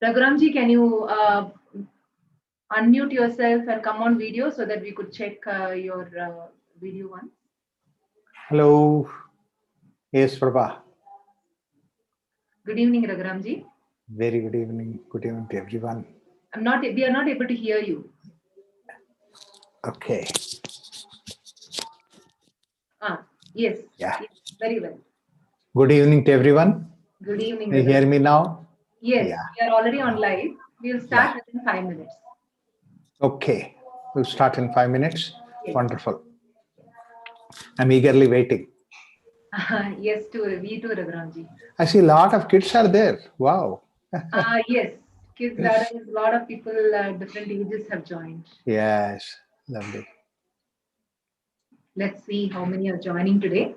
Raghuramji, can you unmute yourself and come on video so that we could check your video once? Hello. Yes, Prabha. Good evening, Raghuramji. Very good evening. Good evening to everyone. We are not able to hear you. Okay. Yes. Yeah. Yes, very well. Good evening to everyone. Good evening. Can you hear me now? Yes, Yeah. we are already on live. We'll start within 5 minutes. Okay. We'll start in 5 minutes. Yes. Wonderful. I'm eagerly waiting. Yes, we too, Raghuramji. I see a lot of kids are there. Wow. Yes, kids, there is a lot of people, different ages have joined. Yes. Lovely. Let's see how many are joining today.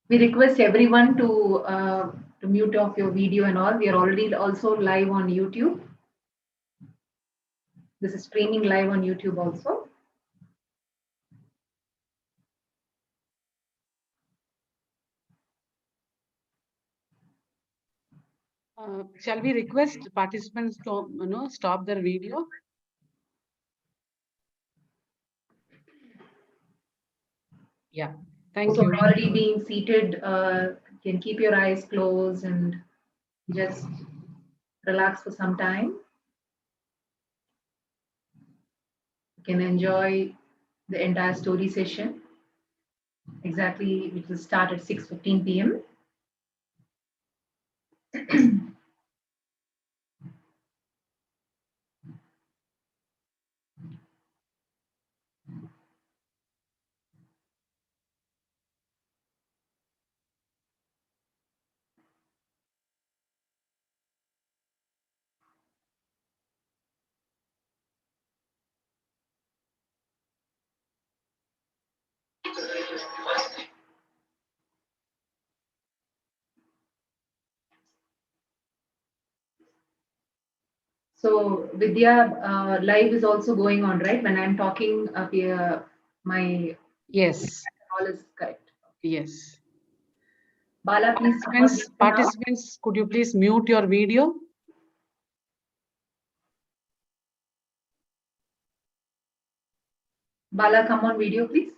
We request everyone to mute off your video and all. We are already also live on YouTube. This is streaming live on YouTube also. Shall we request participants to stop their video? Yeah, thank you. Already being seated, can keep your eyes closed and just relax for some time. You can enjoy the entire story session. Exactly, it will start at 6:15 p.m. So Vidya, live is also going on, right? When I'm talking, my Yes, all is correct. yes. Bala, please. Participants, could you please mute your video? Bala, come on video, please.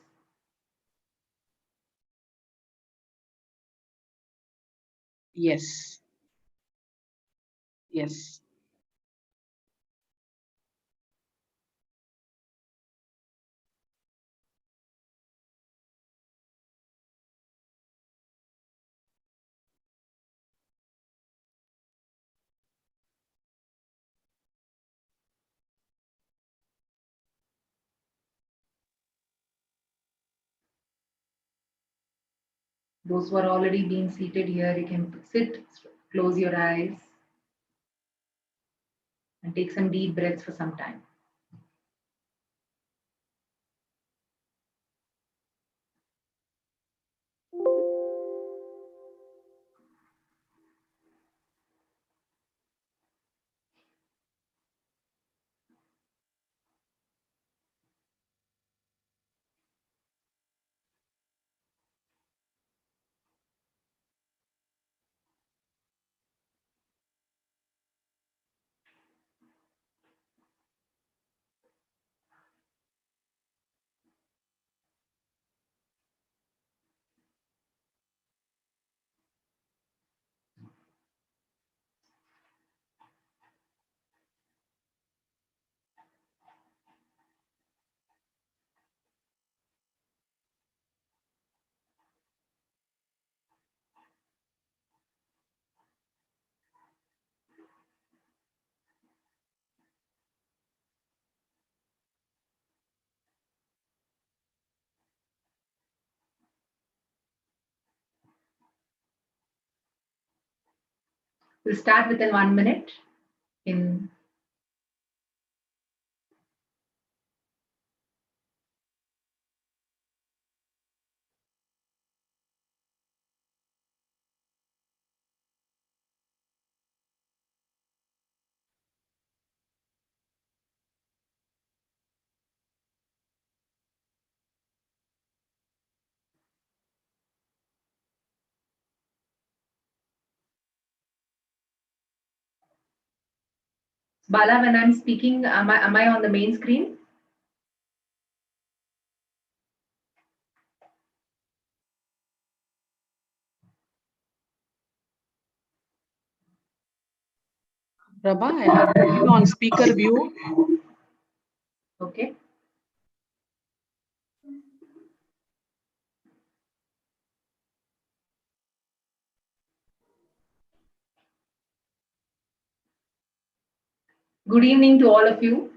Yes. Yes. Those who are already being seated here, you can sit, close your eyes, and take some deep breaths for some time. We'll start within 1 minute. Bala, when I'm speaking, am I on the main screen? Prabha, I have put you on speaker view. Okay. Good evening to all of you.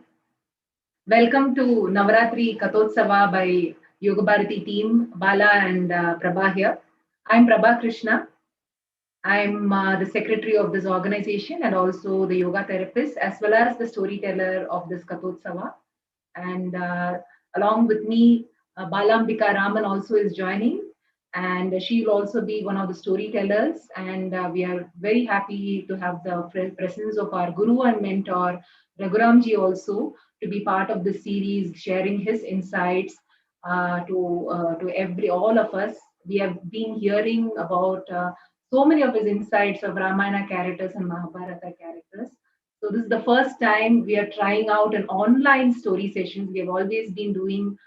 Welcome to Navarathri Kathothsav by Yoga Bharati team, Bala and Prabha here. I'm Prabha Krishna. I'm the secretary of this organization and also the yoga therapist as well as the storyteller of this Kathothsav. And along with me, Balambika Raman also is joining, and she will also be one of the storytellers. And we are very happy to have the presence of our guru and mentor, Raghuramji, also to be part of the series, sharing his insights to all of us. We have been hearing about so many of his insights of Ramayana characters and Mahabharata characters. So this is the first time we are trying out an online story sessions. We have always been doing,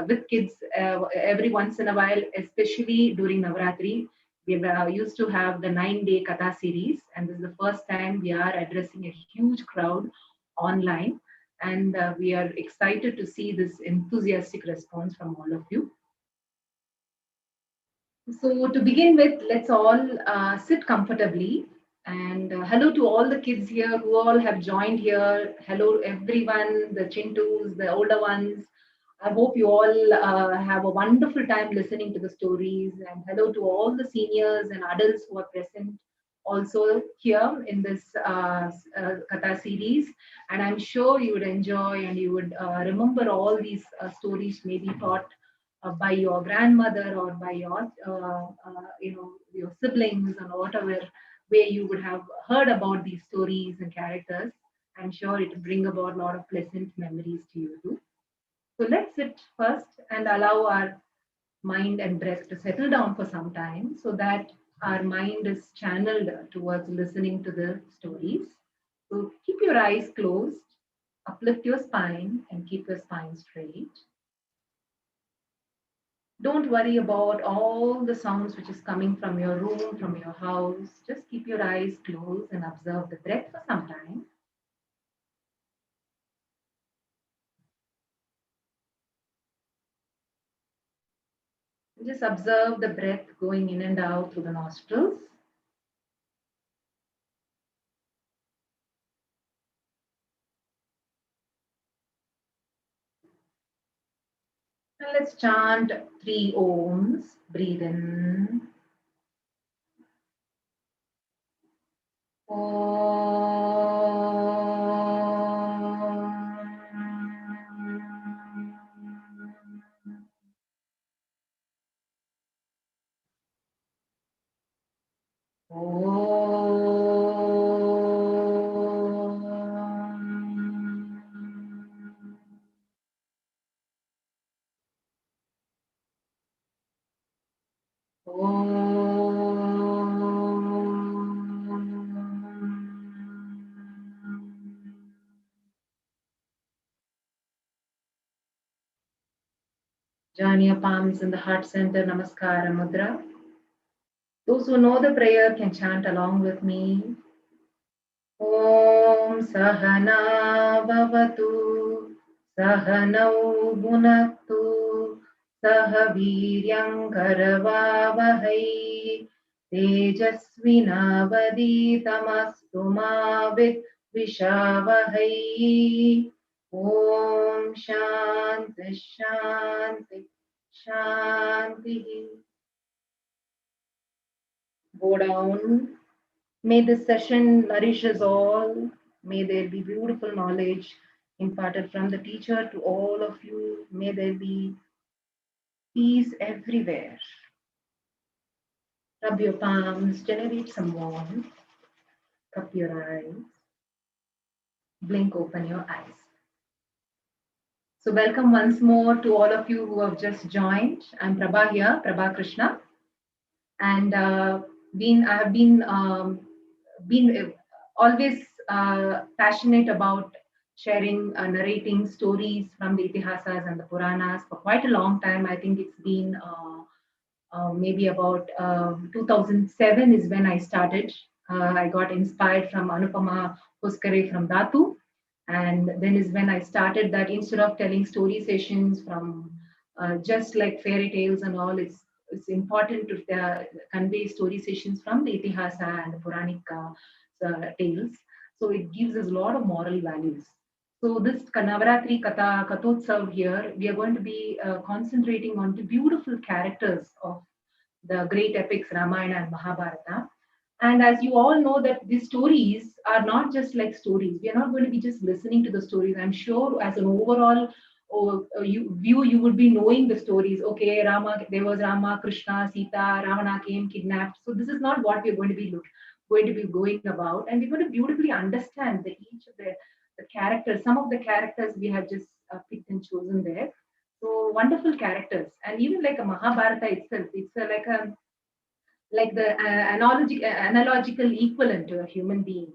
with kids every once in a while, especially during Navaratri. We used to have the 9-day Katha series, and this is the first time we are addressing a huge crowd online. And we are excited to see this enthusiastic response from all of you. So to begin with, let's all sit comfortably. And hello to all the kids here who all have joined here. Hello everyone, the Chintus, the older ones. I hope you all have a wonderful time listening to the stories. And hello to all the seniors and adults who are present also here in this Katha series. And I'm sure you would enjoy and you would remember all these stories maybe taught by your grandmother or by your siblings and whatever way you would have heard about these stories and characters. I'm sure it will bring about a lot of pleasant memories to you too. So let's sit first and allow our mind and breath to settle down for some time so that our mind is channeled towards listening to the stories. So keep your eyes closed, uplift your spine and keep your spine straight. Don't worry about all the sounds which is coming from your room, from your house. Just keep your eyes closed and observe the breath for some time. Just observe the breath going in and out through the nostrils. Now let's chant 3 Oms. Breathe in. Join your palms in the heart center, Namaskara Mudra. Those who know the prayer can chant along with me. Om Sahana Bhavatu Sahanau Bhunaktu Sahaviryam Karavavahai Tejasvinavaditamastu ma Vidvishavahai. Om Shanti Shanti Shanti. Go down. May this session nourish us all. May there be beautiful knowledge imparted from the teacher to all of you. May there be peace everywhere. Rub your palms, generate some warmth. Cup your eyes. Blink open your eyes. So welcome once more to all of you who have just joined. I'm Prabha here, Prabha Krishna. And I have been always passionate about sharing, narrating stories from the Itihasas and the Puranas for quite a long time. I think it's been maybe about 2007 is when I started. I got inspired from Anupama Puskare from Dhatu. And then is when I started that instead of telling story sessions from just like fairy tales and all, it's important to convey story sessions from the Itihasa and the Puranic tales. So it gives us a lot of moral values. So this Navarathri Kathothsav here, we are going to be concentrating on the beautiful characters of the great epics Ramayana and Mahabharata. And as you all know that these stories are not just like stories. We are not going to be just listening to the stories. I'm sure as an overall view, you would be knowing the stories. Okay, there was Rama, Krishna, Sita, Ravana came, kidnapped. So this is not what we're going to be going about. And we're going to beautifully understand each of the characters. Some of the characters we have just picked and chosen there. So wonderful characters. And even like a Mahabharata itself, it's like the analogical equivalent to a human being.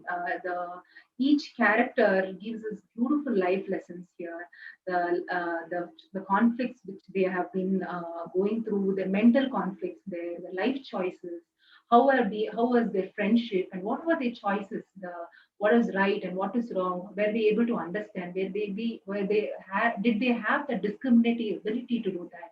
Each character gives us beautiful life lessons here. The conflicts which they have been going through, the mental conflicts there, the life choices. How was their friendship, and what were their choices? What is right and what is wrong? Were they able to understand? Did they have the discriminative ability to do that?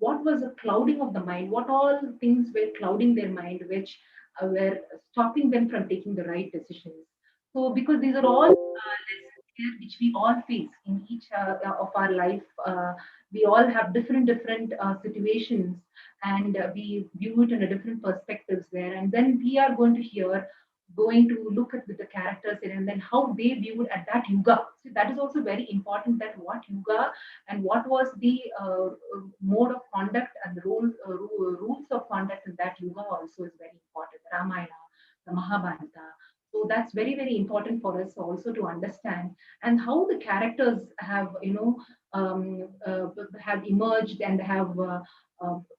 What was a clouding of the mind? What all things were clouding their mind, which were stopping them from taking the right decisions? So, because these are all lessons here which we all face in each of our life. We all have different situations, and we view it in a different perspectives there. And then we are going to look at the characters and then how they viewed at that yuga. So that is also very important, that what yuga and what was the mode of conduct and the rules of conduct in that yuga also is very important. Ramayana, the Mahabharata. So that's very, very important for us also to understand, and how the characters have, have emerged and have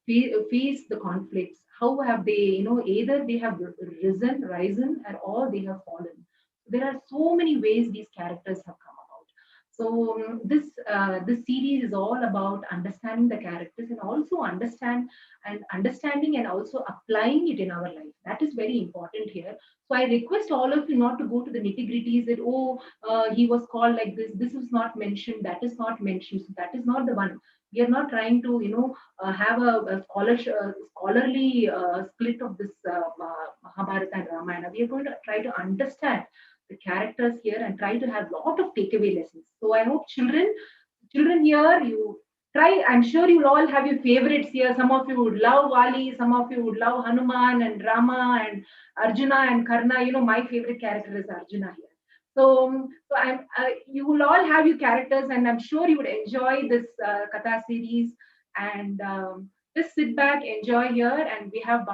faced the conflicts. How have they, either they have risen, or they have fallen. There are so many ways these characters have come about. So this series is all about understanding the characters and also understanding and also applying it in our life. That is very important here. So I request all of you not to go to the nitty-gritties that, he was called like this is not mentioned, that is not mentioned, so that is not the one. We are not trying to, have a scholarly split of this Mahabharata and Ramayana. We are going to try to understand the characters here and try to have a lot of takeaway lessons. So I hope children here, you try. I'm sure you'll all have your favorites here. Some of you would love Vali, some of you would love Hanuman and Rama and Arjuna and Karna. My favorite character is Arjuna here. So you will all have your characters, and I'm sure you would enjoy this Katha series. And just sit back, enjoy here. And we have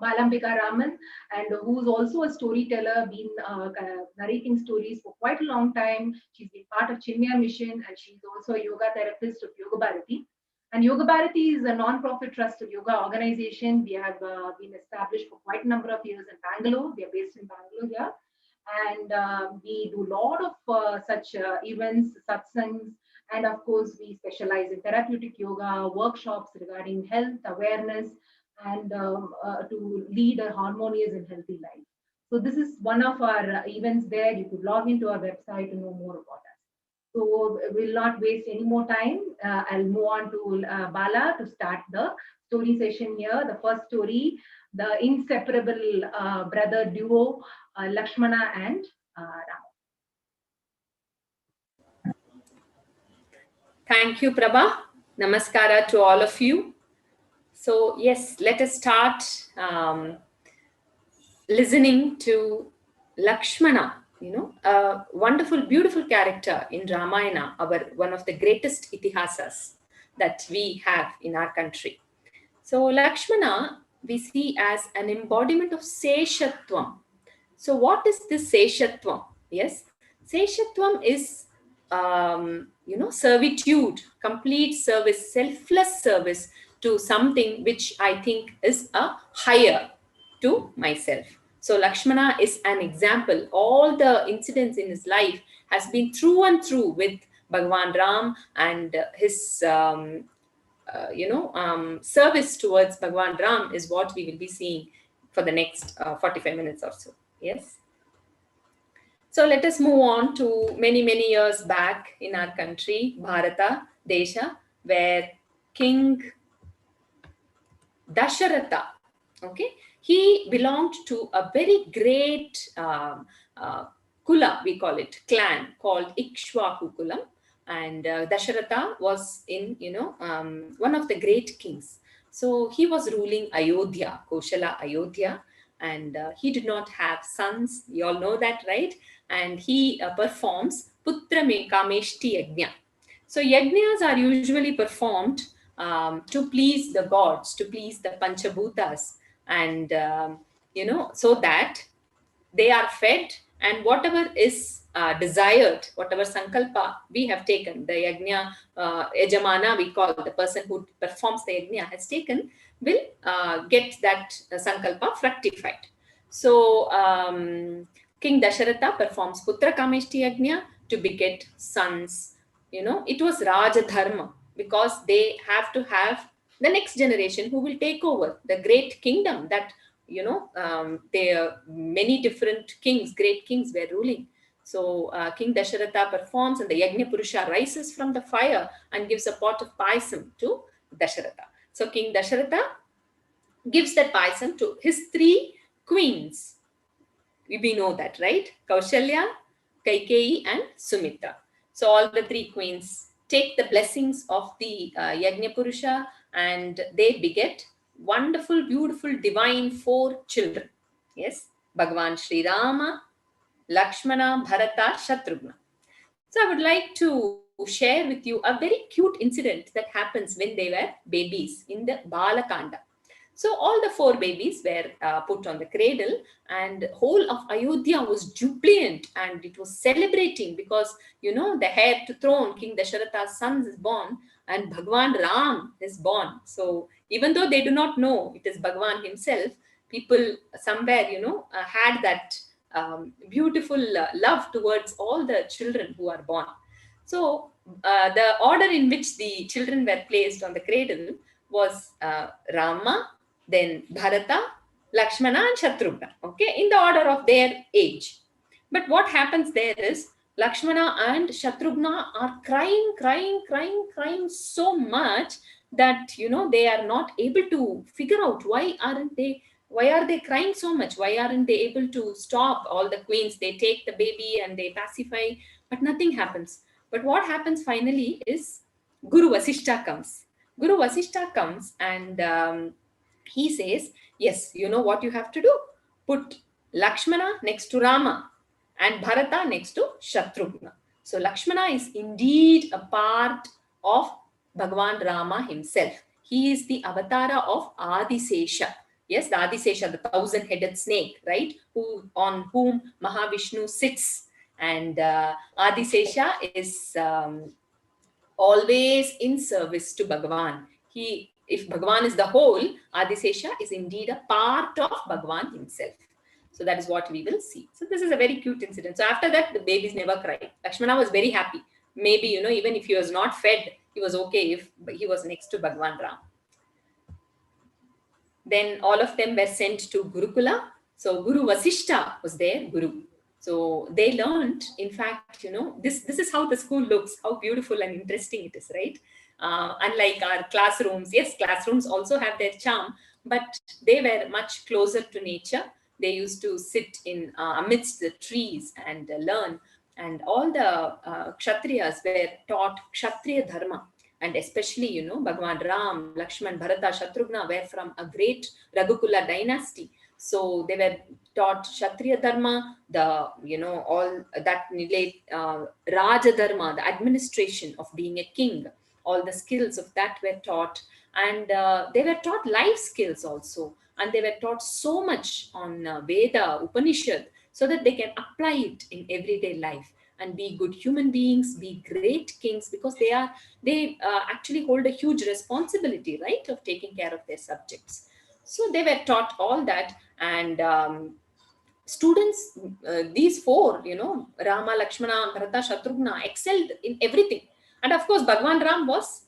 Balambika Raman, and who's also a storyteller, been narrating stories for quite a long time. She's been part of Chinmaya Mission, and she's also a yoga therapist of Yoga Bharati. And Yoga Bharati is a non-profit trust of yoga organization. We have been established for quite a number of years in Bangalore. We are based in Bangalore here. And we do a lot of such events, satsangs, and of course we specialize in therapeutic yoga, workshops regarding health awareness, and to lead a harmonious and healthy life. So this is one of our events there. You could log into our website to know more about us. So we'll not waste any more time. I'll move on to Bala to start the story session here. The first story, the inseparable brother duo, Lakshmana and Rama. Thank you, Prabha. Namaskara to all of you. So yes, let us start listening to Lakshmana, a wonderful, beautiful character in Ramayana, one of the greatest itihasas that we have in our country. So Lakshmana, we see as an embodiment of SESHATVAM. So what is this SESHATVAM? Yes, SESHATVAM is, servitude, complete service, selfless service to something which I think is a higher to myself. So Lakshmana is an example. All the incidents in his life has been through and through with Bhagawan Ram, and his service towards Bhagawan Ram is what we will be seeing for the next 45 minutes or so. Yes. So let us move on to many years back in our country, Bharata Desha, where King Dasharatha, okay, he belonged to a very great kula, we call it, clan called Ikshvakukulam, and Dasharatha was in, one of the great kings. So he was ruling Ayodhya, Koshala Ayodhya, and he did not have sons. You all know that, right? And he performs Putra Kameshti Yajna. So yajnas are usually performed to please the gods, to please the Panchabhutas, and so that they are fed, and whatever is desired, whatever sankalpa we have taken, the yajna yajamana, we call the person who performs the yajna, has taken, will get that sankalpa fructified. So King Dasharatha performs Putra Kameshti Yajna to beget sons. It was Raja Dharma, because they have to have the next generation who will take over the great kingdom that, there many different kings, great kings were ruling. So King Dasharatha performs, and the Yajna Purusha rises from the fire and gives a pot of paisam to Dasharatha. So King Dasharatha gives that paisam to his 3 queens. We know that, right? Kaushalya, Kaikeyi, and Sumitra. So all the 3 queens take the blessings of the Yajna Purusha, and they beget wonderful, beautiful, divine 4 children. Yes, Bhagavan Sri Rama, Lakshmana, Bharata, Shatrughna. So I would like to share with you a very cute incident that happens when they were babies in the Balakandam. So all the 4 babies were put on the cradle, and whole of Ayodhya was jubilant, and it was celebrating because, the heir to throne, King Dasharatha's son, is born, and Bhagwan Ram is born. So even though they do not know it is Bhagwan himself, people somewhere, had that beautiful love towards all the children who are born. So the order in which the children were placed on the cradle was Rama, then Bharata, Lakshmana, and Shatrughna, okay, in the order of their age. But what happens there is, Lakshmana and Shatrughna are crying so much that, they are not able to figure out why are they crying so much? Why aren't they able to stop? All the queens, they take the baby and they pacify, but nothing happens. But what happens finally is Guru Vasishta comes. Guru Vasishta comes, and he says, yes, you know what you have to do? Put Lakshmana next to Rama and Bharata next to Shatrughna. So Lakshmana is indeed a part of Bhagavan Rama himself. He is the avatara of Adisesha. Yes, the Adisesha, the 1,000-headed snake, right? On whom Mahavishnu sits. And Adisesha is always in service to Bhagavan. If Bhagavan is the whole, Adisesha is indeed a part of Bhagavan himself. So that is what we will see. So this is a very cute incident. So after that, the babies never cried. Lakshmana was very happy. Maybe, even if he was not fed, he was okay if he was next to Bhagavan Ram. Then all of them were sent to Gurukula. So Guru Vasishta was their Guru. So they learned, in fact, this is how the school looks, how beautiful and interesting it is, right? Unlike our classrooms, yes, classrooms also have their charm, but they were much closer to nature. They used to sit in amidst the trees and learn. And all the Kshatriyas were taught Kshatriya Dharma. And especially, Bhagavan Ram, Lakshman, Bharata, Shatrughna were from a great Raghukula dynasty. So they were taught Kshatriya Dharma, all that relate Raja Dharma, the administration of being a king. All the skills of that were taught. And they were taught life skills also. And they were taught so much on Veda, Upanishad, so that they can apply it in everyday life and be good human beings, be great kings, because they actually hold a huge responsibility, right, of taking care of their subjects. So they were taught all that, and students, these four, Rama, Lakshmana, Bharata, Shatrughna, excelled in everything. And of course, Bhagwan Ram was,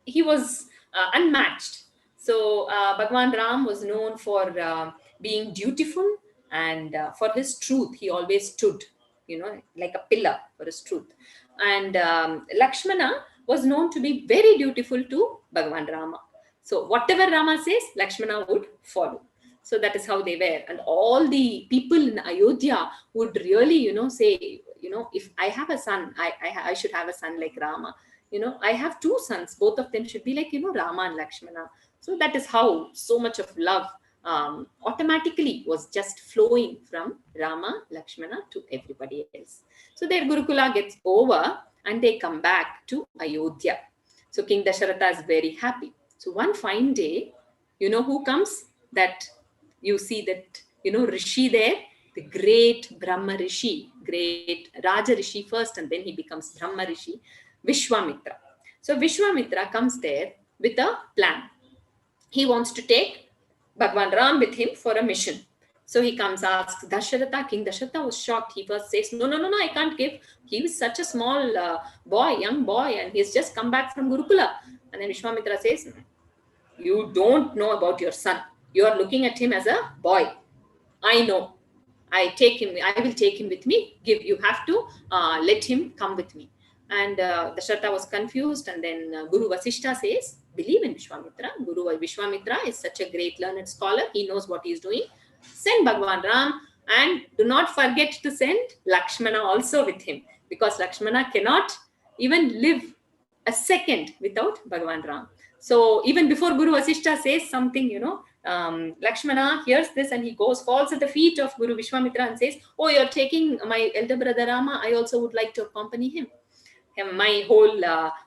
he was unmatched. So Bhagwan Ram was known for being dutiful, and for his truth, he always stood, like a pillar for his truth. And Lakshmana was known to be very dutiful to Bhagwan Rama. So whatever Rama says, Lakshmana would follow. So that is how they were. And all the people in Ayodhya would really, say, if I have a son, I should have a son like Rama. I have two sons, both of them should be like, Rama and Lakshmana. So that is how so much of love automatically was just flowing from Rama, Lakshmana to everybody else. So their Gurukula gets over and they come back to Ayodhya. So King Dasharatha is very happy. So one fine day, who comes? That you see that, Rishi there, the great Brahma Rishi, great Raja Rishi first, and then he becomes Brahma Rishi, Vishwamitra. So Vishwamitra comes there with a plan. He wants to take Bhagwan Ram with him for a mission. So he comes, asks Dasharatha. King Dasharatha was shocked. He first says, no, I can't give. He was such a small boy, young boy, and he's just come back from Gurukula. And then Vishwamitra says, you don't know about your son. You are looking at him as a boy. I know. I will take him with me. You have to let him come with me. And Dasharatha was confused. And then Guru Vasishta says, believe in Vishwamitra. Guru Vishwamitra is such a great learned scholar. He knows what he is doing. Send Bhagwan Ram, and do not forget to send Lakshmana also with him, because Lakshmana cannot even live a second without Bhagwan Ram. So even before Guru Vasishta says something, Lakshmana hears this and he falls at the feet of Guru Vishwamitra and says, oh, you're taking my elder brother Rama. I also would like to accompany him. My whole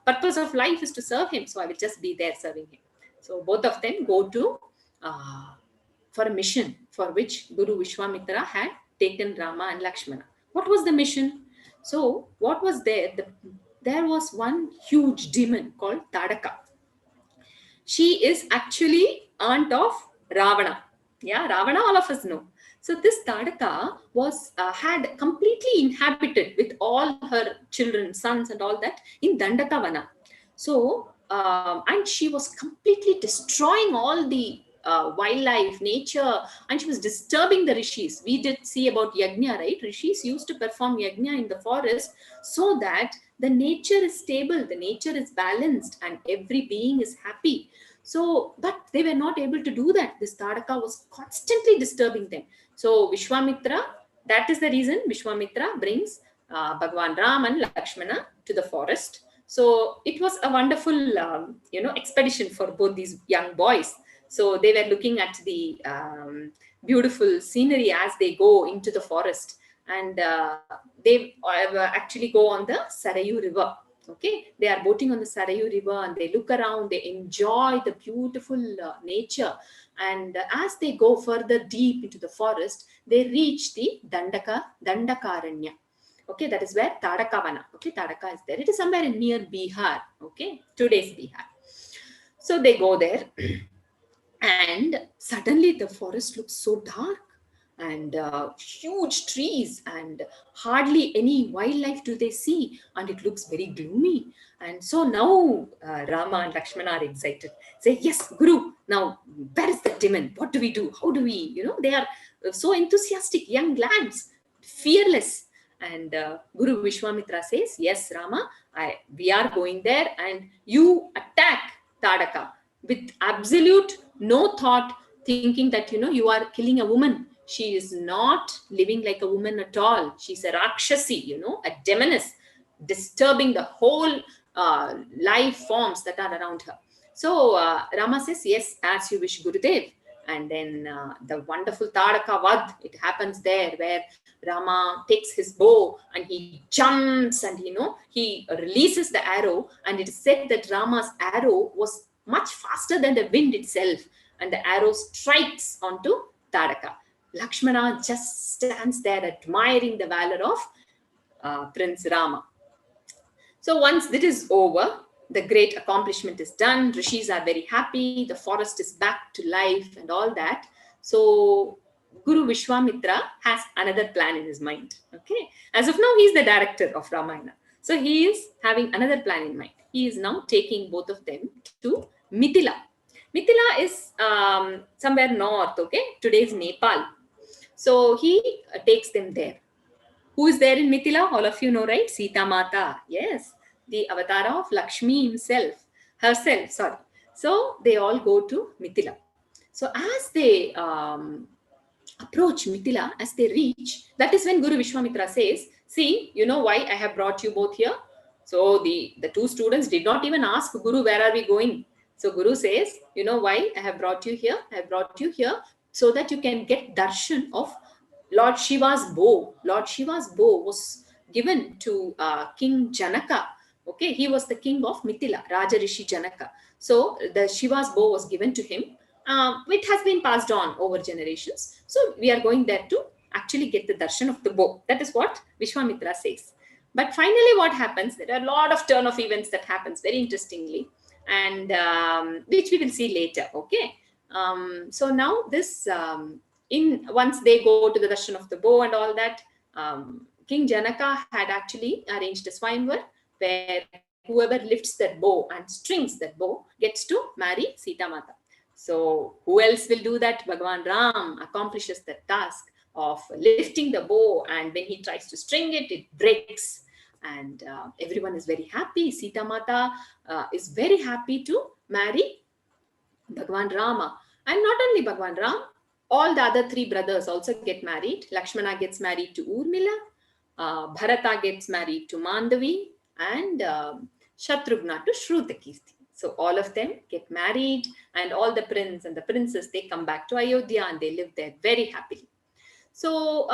purpose of life is to serve him. So I will just be there serving him. So both of them go to for a mission for which Guru Vishwamitra had taken Rama and Lakshmana. What was the mission? So what was there? There was one huge demon called Tadaka. She is actually aunt of Ravana. Yeah, Ravana all of us know. So this Tadaka was had completely inhabited with all her children, sons and all that in Dandakavana. So, and she was completely destroying all the wildlife, nature, and she was disturbing the rishis. We did see about yajna, right? Rishis used to perform yajna in the forest so that the nature is stable, the nature is balanced, and every being is happy. So, but they were not able to do that. This Tadaka was constantly disturbing them. So Vishwamitra, that is the reason Vishwamitra brings Bhagwan Ram and Lakshmana to the forest. So it was a wonderful, expedition for both these young boys. So they were looking at the beautiful scenery as they go into the forest, and they actually go on the Sarayu River. Okay, they are boating on the Sarayu River and they look around, they enjoy the beautiful nature. And as they go further deep into the forest, they reach the Dandakaranya. Okay, that is where Tadakavana. Okay, Tadaka is there. It is somewhere near Bihar. Okay, today's Bihar. So they go there, and suddenly the forest looks so dark, and huge trees, and hardly any wildlife do they see, and it looks very gloomy. And so now Rama and Lakshmana are excited. Say, yes, Guru, now where is the demon? What do we do? How do we, they are so enthusiastic, young lads, fearless. And Guru Vishwamitra says, yes, Rama, we are going there, and you attack Tadaka with absolute no thought, thinking that, you are killing a woman. She is not living like a woman at all. She's a Rakshasi, a demoness, disturbing the whole life forms that are around her. So Rama says, yes, as you wish, Gurudev. And then the wonderful Tadaka Vad, it happens there, where Rama takes his bow and he jumps and, he releases the arrow. And it is said that Rama's arrow was much faster than the wind itself. And the arrow strikes onto Tadaka. Lakshmana just stands there admiring the valor of Prince Rama. So once it is over, the great accomplishment is done. Rishis are very happy. The forest is back to life and all that. So Guru Vishwamitra has another plan in his mind. Okay, as of now, he is the director of Ramayana. So he is having another plan in mind. He is now taking both of them to Mithila. Mithila is somewhere north, okay, today's Nepal. So he takes them there. Who is there in Mithila? All of you know, right? Sita Mata. Yes, the avatar of Lakshmi herself, sorry. So they all go to Mithila. So as they approach Mithila, as they reach, that is when Guru Vishwamitra says, see, you know why I have brought you both here? So the two students did not even ask Guru, where are we going? So Guru says, you know why I have brought you here? I have brought you here so that you can get darshan of Lord Shiva's bow. Lord Shiva's bow was given to King Janaka. Okay, he was the king of Mithila, Raja Rishi Janaka. So the Shiva's bow was given to him. It has been passed on over generations. So we are going there to actually get the darshan of the bow. That is what Vishwamitra says. But finally what happens, there are a lot of turn of events that happens very interestingly, and which we will see later. Okay. So now this, once they go to the darshan of the bow and all that, King Janaka had actually arranged a swayamvar where whoever lifts that bow and strings that bow gets to marry Sita Mata. So who else will do that? Bhagawan Ram accomplishes the task of lifting the bow, and when he tries to string it, it breaks. And everyone is very happy. Sita Mata is very happy to marry Bhagawan Rama. And not only Bhagawan Ram, all the other three brothers also get married. Lakshmana gets married to Urmila, Bharata gets married to Mandavi, and Shatrughna to Shrutakirti. So all of them get married, and all the prince and the princess, they come back to Ayodhya and they live there very happily. So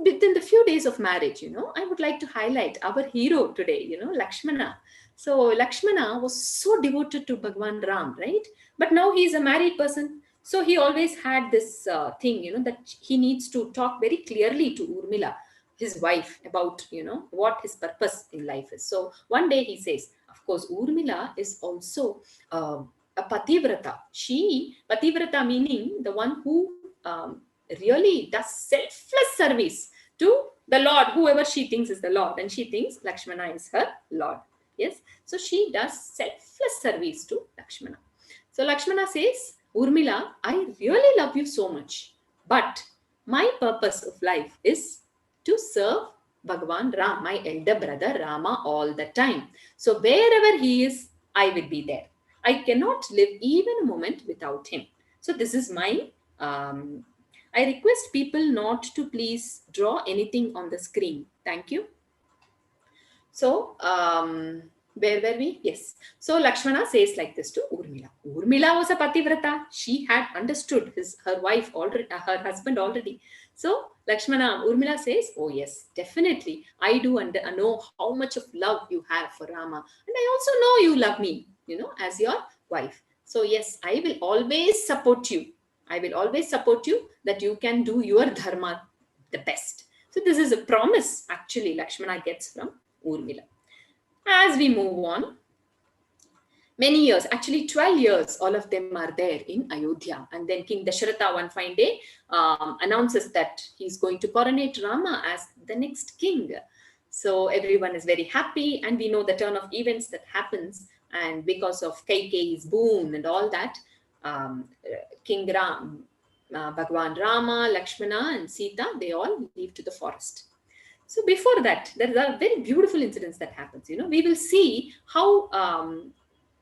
within the few days of marriage, I would like to highlight our hero today, Lakshmana. So Lakshmana was so devoted to Bhagavan Ram, right? But now he is a married person. So he always had this thing, that he needs to talk very clearly to Urmila, his wife, about, what his purpose in life is. So one day he says, of course, Urmila is also a pativrata. Pativrata meaning the one who really does selfless service to the Lord, whoever she thinks is the Lord, and she thinks Lakshmana is her Lord. Yes, so she does selfless service to Lakshmana. So Lakshmana says, Urmila, I really love you so much, but my purpose of life is to serve Bhagavan Ram, my elder brother Rama, all the time. So wherever he is, I will be there. I cannot live even a moment without him. So this is my I request people not to please draw anything on the screen. Thank you. So, where were we? Yes. So, Lakshmana says like this to Urmila. Urmila was a pativrata. She had understood her wife already, her husband already. So, Urmila says, oh yes, definitely. I do know how much of love you have for Rama. And I also know you love me, as your wife. So, yes, I will always support you. I will always support you that you can do your dharma the best. So this is a promise actually Lakshmana gets from Urmila. As we move on, many years, actually 12 years, all of them are there in Ayodhya. And then King Dasharatha one fine day announces that he's going to coronate Rama as the next king. So everyone is very happy, and we know the turn of events that happens. And because of Kaikeyi's boon and all that, King Ram, Bhagavan Rama, Lakshmana and Sita, they all leave to the forest. So before that, there are very beautiful incidents that happens. We will see how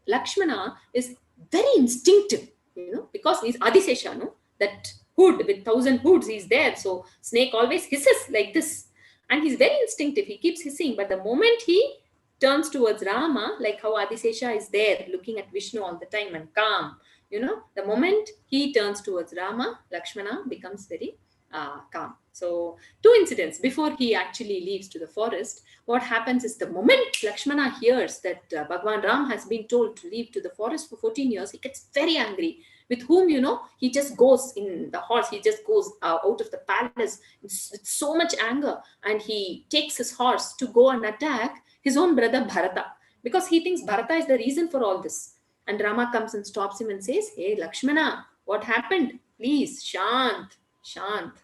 Lakshmana is very instinctive, because he's Adisesha, that hood with 1,000 hoods, he's there. So snake always hisses like this. And he's very instinctive. He keeps hissing. But the moment he turns towards Rama, like how Adisesha is there looking at Vishnu all the time and calm, the moment he turns towards Rama, Lakshmana becomes very calm. So 2 incidents before he actually leaves to the forest. What happens is the moment Lakshmana hears that Bhagavan Ram has been told to leave to the forest for 14 years, he gets very angry. With whom, he just goes in the horse, he just goes out of the palace with so much anger, and he takes his horse to go and attack his own brother Bharata, because he thinks Bharata is the reason for all this. And Rama comes and stops him and says, hey, Lakshmana, what happened? Please, Shant, Shant,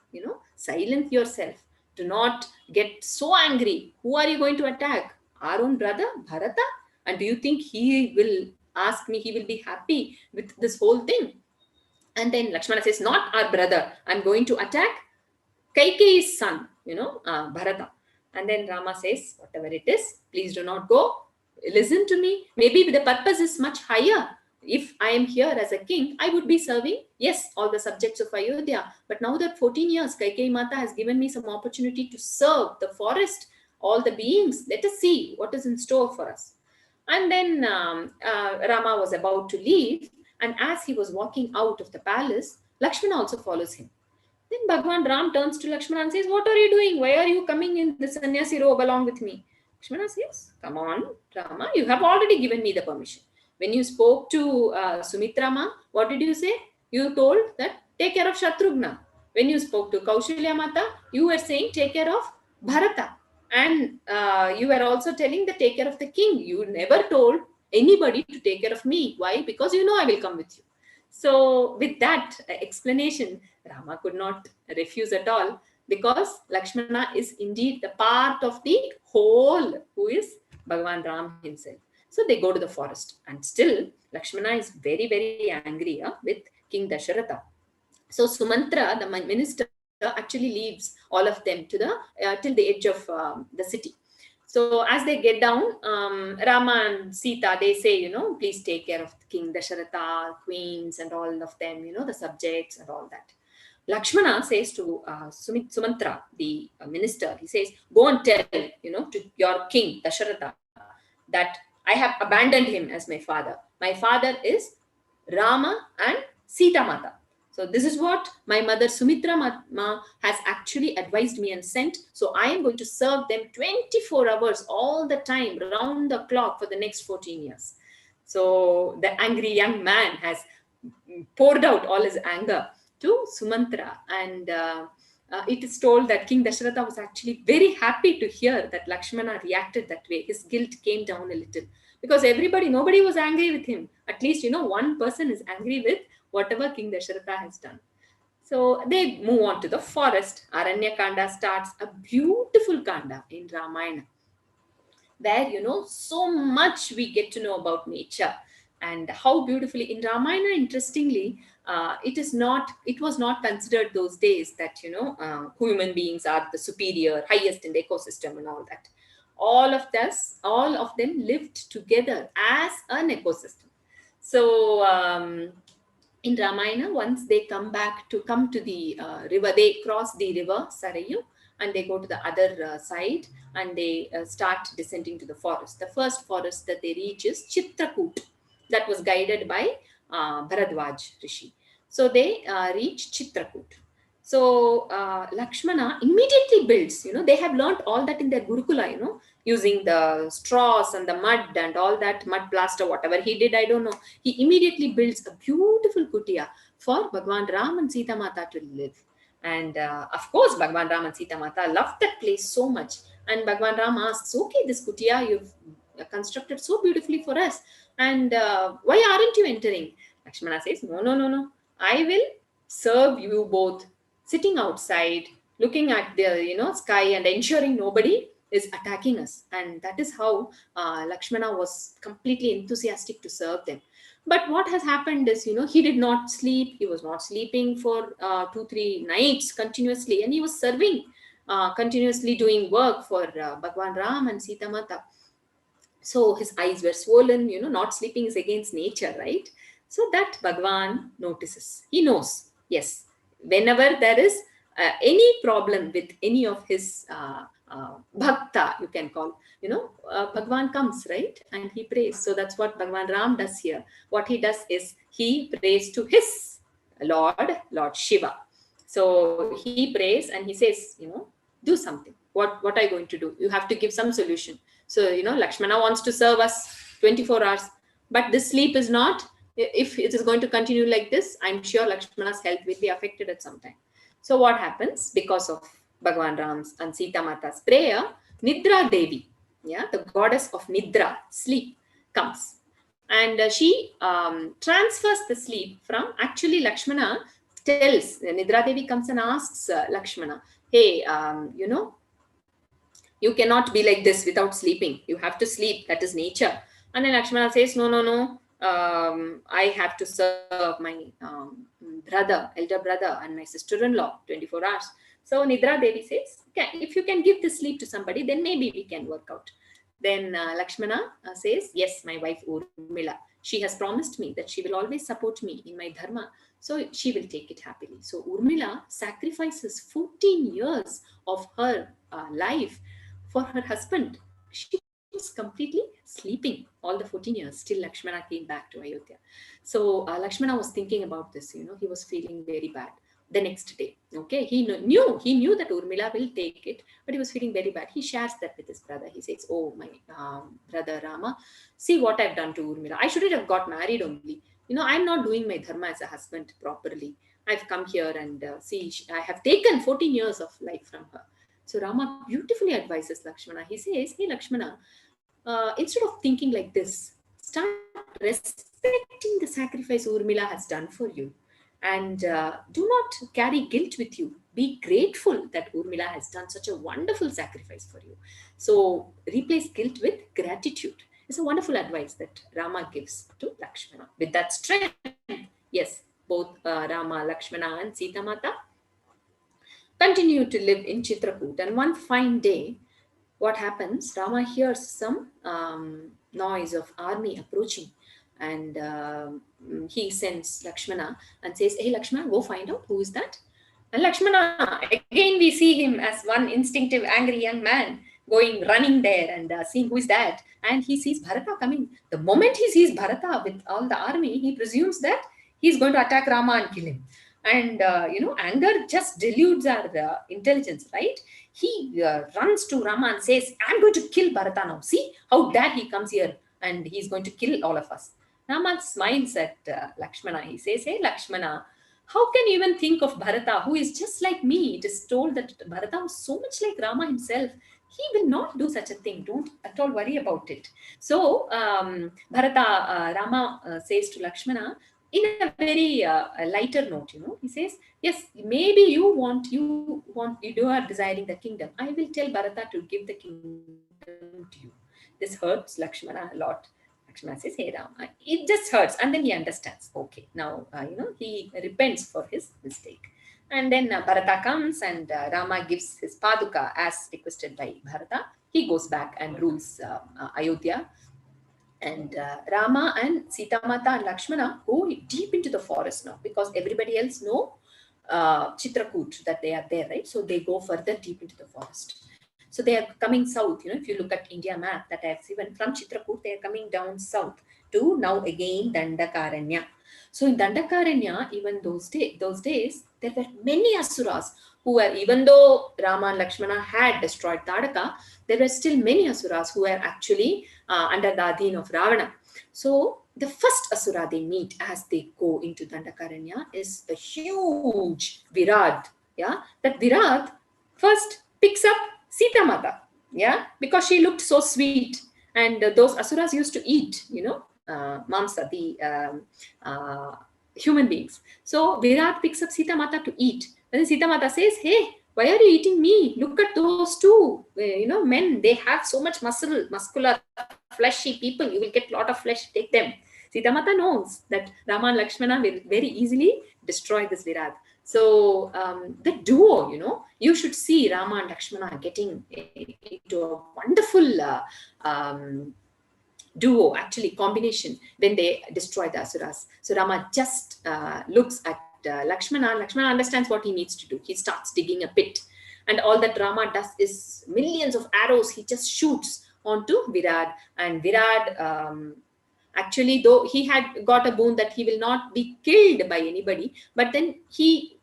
silence yourself. Do not get so angry. Who are you going to attack? Our own brother, Bharata? And do you think he will ask me, he will be happy with this whole thing? And then Lakshmana says, not our brother. I'm going to attack Kaikeyi's son, Bharata. And then Rama says, whatever it is, please do not go. Listen to me. Maybe the purpose is much higher. If I am here as a king, I would be serving, yes, all the subjects of Ayodhya. But now that 14 years, Kaikeyi Mata has given me some opportunity to serve the forest, all the beings. Let us see what is in store for us. And then Rama was about to leave. And as he was walking out of the palace, Lakshmana also follows him. Then Bhagwan Ram turns to Lakshmana and says, what are you doing? Why are you coming in the sannyasi robe along with me? Lakshmana says, come on, Rama, you have already given me the permission. When you spoke to Sumitra Ma, what did you say? You told that take care of Shatrughna. When you spoke to Kaushalya Mata, you were saying take care of Bharata. And you were also telling that take care of the king. You never told anybody to take care of me. Why? Because you know I will come with you. So with that explanation, Rama could not refuse at all, because Lakshmana is indeed the part of the whole, who is Bhagavan Ram himself. So they go to the forest, and still Lakshmana is very, very angry with King Dasharatha. So Sumantra, the minister, actually leaves all of them to the till the edge of the city. So as they get down, Rama and Sita, they say, please take care of King Dasharatha, queens and all of them, the subjects and all that. Lakshmana says to Sumantra, the minister, he says, go and tell, to your king Dasharatha that I have abandoned him as my father. My father is Rama and Sita Mata. So this is what my mother Sumitra Ma has actually advised me and sent. So I am going to serve them 24 hours all the time, round the clock for the next 14 years. So the angry young man has poured out all his anger to Sumantra. And it is told that King Dasharatha was actually very happy to hear that Lakshmana reacted that way. His guilt came down a little, because nobody was angry with him. At least, one person is angry with whatever King Dasharatha has done. So they move on to the forest. Aranyakanda starts, a beautiful kanda in Ramayana, where, so much we get to know about nature. And how beautifully in Ramayana, interestingly, it was not considered those days that, human beings are the superior, highest in the ecosystem and all that. All of them lived together as an ecosystem. So in Ramayana, once they come to the river, they cross the river Sarayu, and they go to the other side, and they start descending to the forest. The first forest that they reach is Chitrakoot, that was guided by Bharadwaj Rishi. So they reach Chitrakoot. So Lakshmana immediately builds, they have learnt all that in their Gurukula, using the straws and the mud and all that, mud plaster, whatever he did, I don't know. He immediately builds a beautiful kutia for Bhagwan Ram and Sita Mata to live. And of course, Bhagwan Ram and Sita Mata loved that place so much. And Bhagwan Ram asks, okay, this kutia you've constructed so beautifully for us. And why aren't you entering? Lakshmana says, no. I will serve you both, sitting outside, looking at the sky and ensuring nobody is attacking us. And that is how Lakshmana was completely enthusiastic to serve them. But what has happened is, he did not sleep. He was not sleeping for 2-3 nights continuously, and he was serving, continuously doing work for Bhagwan Ram and Sita Mata. So his eyes were swollen, not sleeping is against nature, right? So that Bhagwan notices. He knows, yes, whenever there is any problem with any of his bhakta, you can call, Bhagwan comes, right? And he prays. So that's what Bhagwan Ram does here. What he does is he prays to his Lord Shiva. So he prays and he says, do something. What are you going to do? You have to give some solution. So, Lakshmana wants to serve us 24 hours, but this sleep is not. If it is going to continue like this, I'm sure Lakshmana's health will be affected at some time. So what happens? Because of Bhagwan Ram's and Sita Mata's prayer, Nidra Devi, the goddess of Nidra, sleep, comes. And she transfers the sleep from, actually Lakshmana tells, Nidra Devi comes and asks Lakshmana, hey, you know, you cannot be like this without sleeping. You have to sleep. That is nature. And then Lakshmana says, no, no, no. I have to serve my brother, elder brother, and my sister-in-law 24 hours. So Nidra Devi says, okay, if you can give the sleep to somebody, then maybe we can work out. Then Lakshmana says, yes, my wife Urmila. She has promised me that she will always support me in my dharma. So she will take it happily. So Urmila sacrifices 14 years of her life for her husband. She was completely sleeping all the 14 years till Lakshmana came back to Ayodhya. So Lakshmana was thinking about this, you know, he was feeling very bad the next day. Okay, he knew that Urmila will take it, but he was feeling very bad. He shares that with his brother. He says, oh, my brother Rama, see what I've done to Urmila. I shouldn't have got married only. You know, I'm not doing my dharma as a husband properly. I've come here and see, I have taken 14 years of life from her. So Rama beautifully advises Lakshmana. He says, hey Lakshmana, instead of thinking like this, start respecting the sacrifice Urmila has done for you. And do not carry guilt with you. Be grateful that Urmila has done such a wonderful sacrifice for you. So replace guilt with gratitude. It's a wonderful advice that Rama gives to Lakshmana. With that strength, yes, both Rama, Lakshmana and Sita Mata continue to live in Chitrakoot. And one fine day, what happens? Rama hears some noise of army approaching. And he sends Lakshmana and says, hey Lakshmana, go find out who is that. And Lakshmana, again we see him as one instinctive, angry young man running there and seeing who is that. And he sees Bharata coming. The moment he sees Bharata with all the army, he presumes that he's going to attack Rama and kill him. And, you know, anger just deludes our intelligence, right? He runs to Rama and says, I'm going to kill Bharata now. See how dare he comes here and he's going to kill all of us. Rama smiles at Lakshmana. He says, hey Lakshmana, how can you even think of Bharata, who is just like me? It is told that Bharata was so much like Rama himself. He will not do such a thing. Don't at all worry about it. So Rama says to Lakshmana, in a very lighter note, you know, he says, yes, maybe you are desiring the kingdom. I will tell Bharata to give the kingdom to you. This hurts Lakshmana a lot. Lakshmana says, hey Rama, it just hurts. And then he understands. Okay, now, you know, he repents for his mistake. And then Bharata comes and Rama gives his paduka as requested by Bharata. He goes back and rules Ayodhya. And Rama and Sita Mata and Lakshmana go deep into the forest now because everybody else know Chitrakoot, that they are there, right? So they go further deep into the forest. So they are coming south. You know, if you look at India map that I have given from Chitrakoot, they are coming down south to now again Dandakaranya. So in Dandakaranya, even those days, there were many asuras who were, even though Rama and Lakshmana had destroyed Tadaka, there were still many asuras who were actually under the adhin of Ravana. So the first asura they meet as they go into Dandakaranya is a huge Virad. Yeah, that Virad first picks up Sita Mata, yeah, because she looked so sweet, and those asuras used to eat, you know, mamsa, the human beings. So Virat picks up Sita Mata to eat. And then Sita Mata says, hey, why are you eating me? Look at those two, you know, men. They have so much muscular, fleshy people. You will get a lot of flesh. Take them. Sita Mata knows that Rama and Lakshmana will very easily destroy this Virat. So the duo, you know, you should see Rama and Lakshmana getting into a wonderful duo, actually combination, when they destroy the asuras. So Rama just looks at Lakshmana. Lakshmana understands what he needs to do. He starts digging a pit, and all that Rama does is millions of arrows he just shoots onto Virad. And Virad, actually, though he had got a boon that he will not be killed by anybody, but then he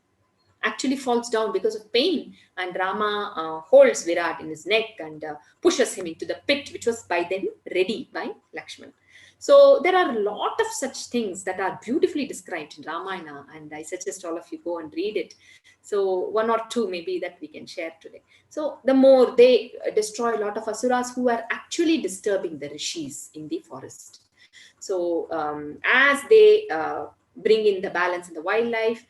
actually falls down because of pain, and Rama holds Virat in his neck and pushes him into the pit, which was by then ready by Lakshmana. So there are a lot of such things that are beautifully described in Ramayana, and I suggest all of you go and read it. So one or two maybe that we can share today. So the more they destroy a lot of asuras who are actually disturbing the rishis in the forest. So as they bring in the balance in the wildlife,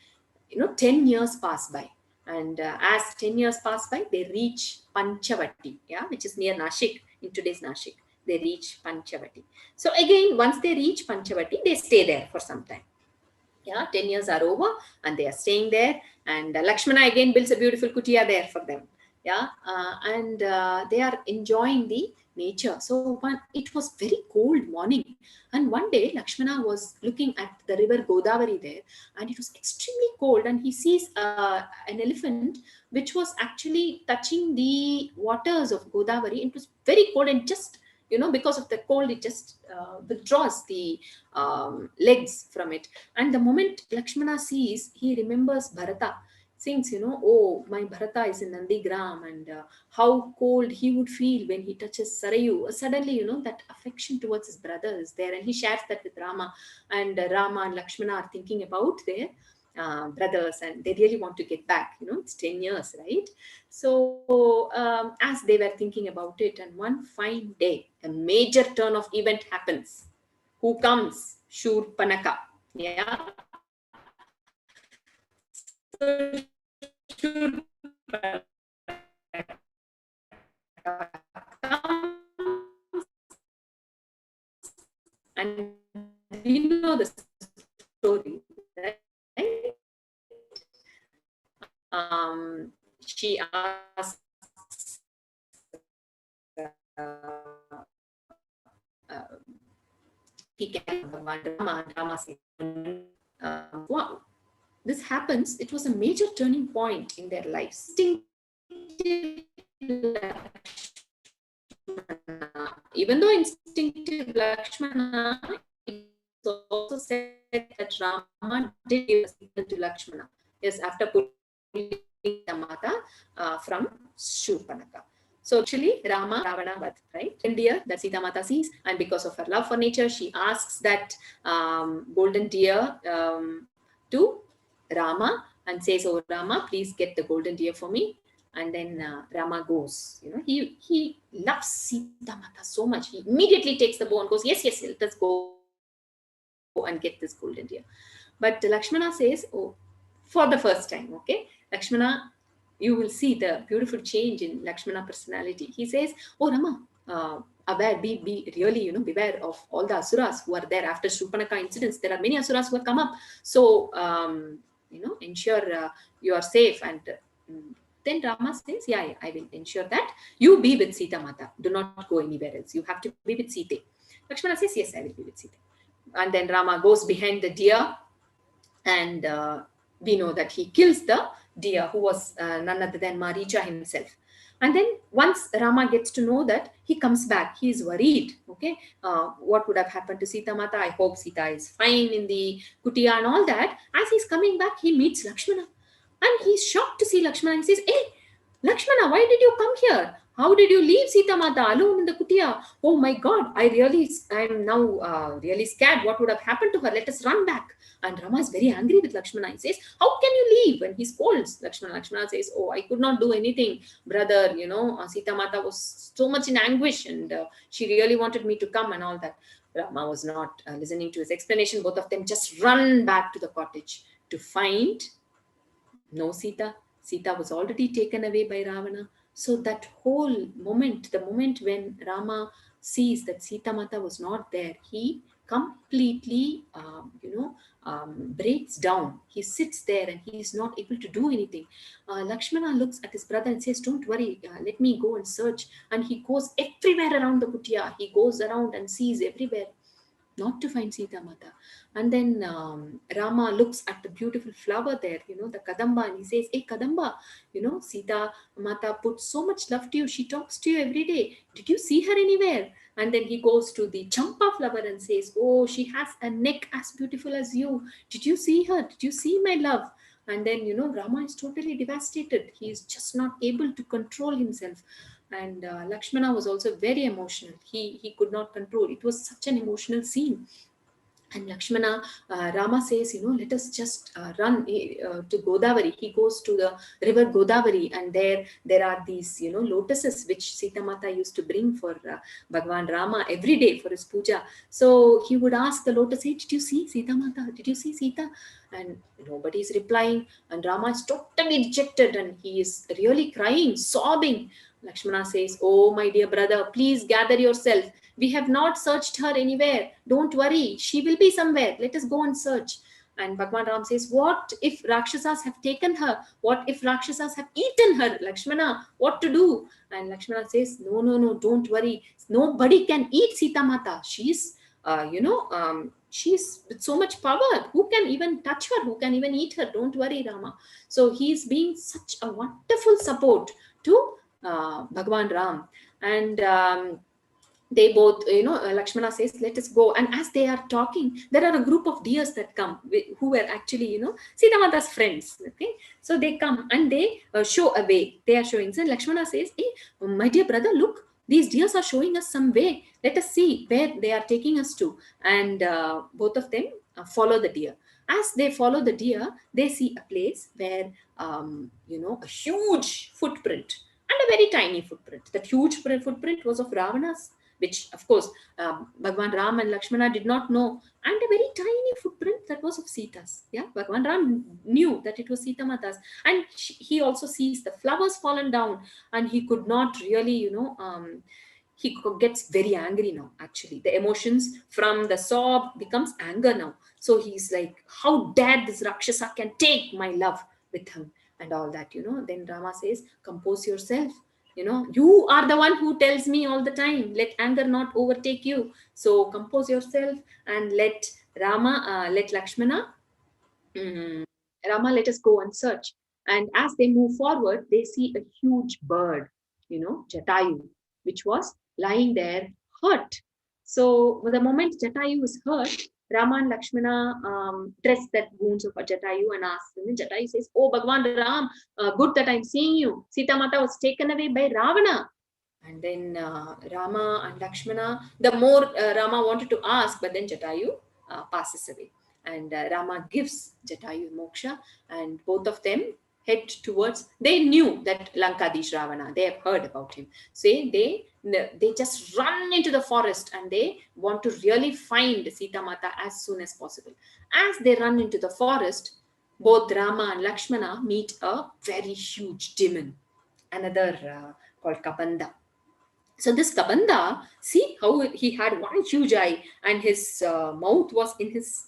10 years pass by. And as 10 years pass by, they reach Panchavati, which is near Nashik, in today's Nashik. They reach Panchavati. So again, once they reach Panchavati, they stay there for some time. 10 years are over and they are staying there. And Lakshmana again builds a beautiful kutia there for them. And they are enjoying the nature. So it was very cold morning. And one day Lakshmana was looking at the river Godavari there, and it was extremely cold. And he sees an elephant which was actually touching the waters of Godavari. It was very cold, and just because of the cold, it just withdraws the legs from it. And the moment Lakshmana sees, he remembers Bharata. Thinks, oh, my Bharata is in Nandigram, and how cold he would feel when he touches Sarayu. Suddenly, that affection towards his brother is there, and he shares that with Rama. And Rama and Lakshmana are thinking about their brothers, and they really want to get back. It's 10 years, right? So as they were thinking about it, and one fine day, a major turn of event happens. Who comes? Shurpanaka. And we know the story, right? She asks Rama says, wow, this happens. It was a major turning point in their lives. Even though instinctive Lakshmana, it also said that Rama did give a signal to Lakshmana. Yes, after pulling the Mata from Shurpanaka. So actually, Rama, Ravana, Vad, right? Golden deer that Sita Mata sees, and because of her love for nature, she asks that golden deer to Rama and says, "Oh Rama, please get the golden deer for me." And then Rama goes. He loves Sita Mata so much. He immediately takes the bow and goes, "Yes, let us go and get this golden deer." But Lakshmana says, "Oh, for the first time, okay, Lakshmana." You will see the beautiful change in Lakshmana personality. He says, "Oh Rama, aware, be really, beware of all the asuras who are there after Shurpanaka incidents. There are many asuras who have come up. So, ensure you are safe." And then Rama says, "Yeah, I will ensure that. You be with Sita Mata. Do not go anywhere else. You have to be with Sita." Lakshmana says, "Yes, I will be with Sita." And then Rama goes behind the deer, and we know that he kills the deer, who was none other than Maricha himself. And then once Rama gets to know that, he comes back. He is worried. Okay, what would have happened to Sita Mata? I hope Sita is fine in the kutia and all that. As he's coming back, he meets Lakshmana, and he's shocked to see Lakshmana. He says, "Hey, Lakshmana, why did you come here? How did you leave Sita Mata alone in the kutia? Oh my God, I'm now really scared. What would have happened to her? Let us run back." And Rama is very angry with Lakshmana. He says, "How can you leave?" And he scolds Lakshmana. Lakshmana says, "Oh, I could not do anything, brother. Sita Mata was so much in anguish, and she really wanted me to come and all that." Rama was not listening to his explanation. Both of them just run back to the cottage to find no Sita. Sita was already taken away by Ravana. So that whole moment, the moment when Rama sees that Sita Mata was not there, he completely, breaks down. He sits there and he is not able to do anything. Lakshmana looks at his brother and says, "Don't worry, let me go and search." And he goes everywhere around the kutia. He goes around and sees everywhere, not to find Sita Mata. And then Rama looks at the beautiful flower there, the Kadamba, and he says, "Hey Kadamba, Sita Mata put so much love to you. She talks to you every day. Did you see her anywhere?" And then he goes to the Champa flower and says, "Oh, she has a neck as beautiful as you. Did you see her? Did you see my love?" And then, Rama is totally devastated. He is just not able to control himself. And Lakshmana was also very emotional. He could not control. It was such an emotional scene. And Lakshmana, Rama says, let us just run to Godavari. He goes to the river Godavari, and there are these, lotuses which Sita Mata used to bring for Bhagawan Rama every day for his puja. So he would ask the lotus, hey, did you see Sita Mata? Did you see Sita? And nobody is replying. And Rama is totally dejected, and he is really crying, sobbing. Lakshmana says, oh, my dear brother, please gather yourself. We have not searched her anywhere. Don't worry. She will be somewhere. Let us go and search. And Bhagavan Ram says, what if Rakshasas have taken her? What if Rakshasas have eaten her? Lakshmana, what to do? And Lakshmana says, no, don't worry. Nobody can eat Sita Mata. She's, she's with so much power. Who can even touch her? Who can even eat her? Don't worry, Rama. So he's being such a wonderful support to Bhagavan Ram. And they both, Lakshmana says, let us go. And as they are talking, there are a group of deers that come, who were actually, Sita Mata's friends. Okay, so they come and they show a way. They are showing. So Lakshmana says, hey, my dear brother, look, these deers are showing us some way. Let us see where they are taking us to. And both of them follow the deer. As they follow the deer, they see a place where, a huge footprint and a very tiny footprint. That huge footprint was of Ravana's, which of course Bhagavan Ram and Lakshmana did not know, and a very tiny footprint that was of Sita's. Yeah, Bhagavan Ram knew that it was Sita Mata's, and he also sees the flowers fallen down, and he could not really, he gets very angry now. Actually, the emotions from the sob becomes anger now. So he's like, how dare this Rakshasa can take my love with him and all that, Then Rama says, compose yourself. You are the one who tells me all the time, let anger not overtake you. So compose yourself and let Lakshmana, Rama, let us go and search. And as they move forward, they see a huge bird, Jatayu, which was lying there hurt. So the moment Jatayu is hurt, Rama and Lakshmana dress that wounds of Jatayu and ask. And then Jatayu says, oh, Bhagavan Ram, good that I'm seeing you. Sita Mata was taken away by Ravana. And then Rama and Lakshmana, the more Rama wanted to ask, but then Jatayu passes away. And Rama gives Jatayu moksha, and both of them head towards, they knew that Lankadish Ravana, they have heard about him. So they just run into the forest and they want to really find Sita Mata as soon as possible. As they run into the forest, both Rama and Lakshmana meet a very huge demon, another called Kabandha. So this Kabandha, see how he had one huge eye and his mouth was in his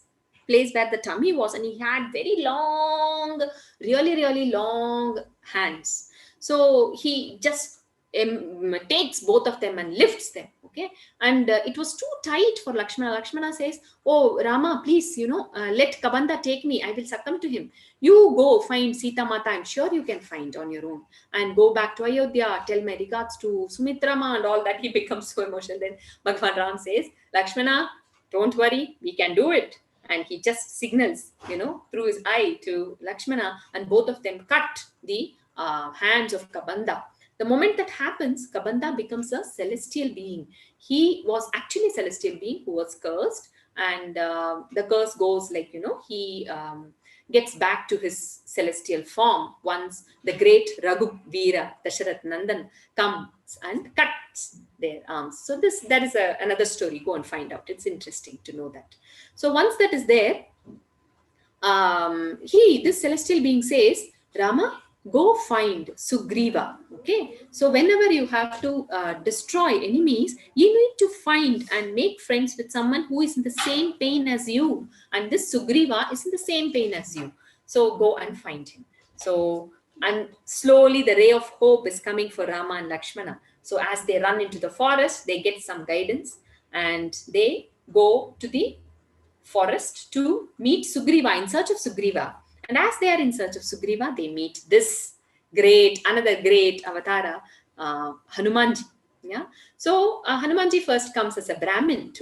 place where the tummy was, and he had very long, really long hands. So he just takes both of them and lifts them. Okay, and it was too tight for Lakshmana. Lakshmana says, oh Rama, please, let Kabandha take me. I will succumb to him. You go find Sita Mata. I'm sure you can find on your own, and go back to Ayodhya. Tell my regards to Sumitrama and all that. He becomes so emotional. Then Bhagavan Ram says, Lakshmana, don't worry, we can do it. And he just signals, through his eye to Lakshmana, and both of them cut the hands of Kabandha. The moment that happens, Kabandha becomes a celestial being. He was actually a celestial being who was cursed, and the curse goes like, he gets back to his celestial form once the great Raghuvira, Dasharath Nandan, comes and cuts their arms. So that is another story. Go and find out. It's interesting to know that. So once that is there, this celestial being says, Rama, go find Sugriva. Okay, so whenever you have to destroy enemies, you need to find and make friends with someone who is in the same pain as you, and this Sugriva is in the same pain as you. So go and find him. So, and slowly the ray of hope is coming for Rama and Lakshmana. So as they run into the forest, they get some guidance, and they go to the forest to meet Sugriva, in search of Sugriva. And as they are in search of Sugriva, they meet this another great avatara, Hanumanji. Yeah. So Hanumanji first comes as a Brahmin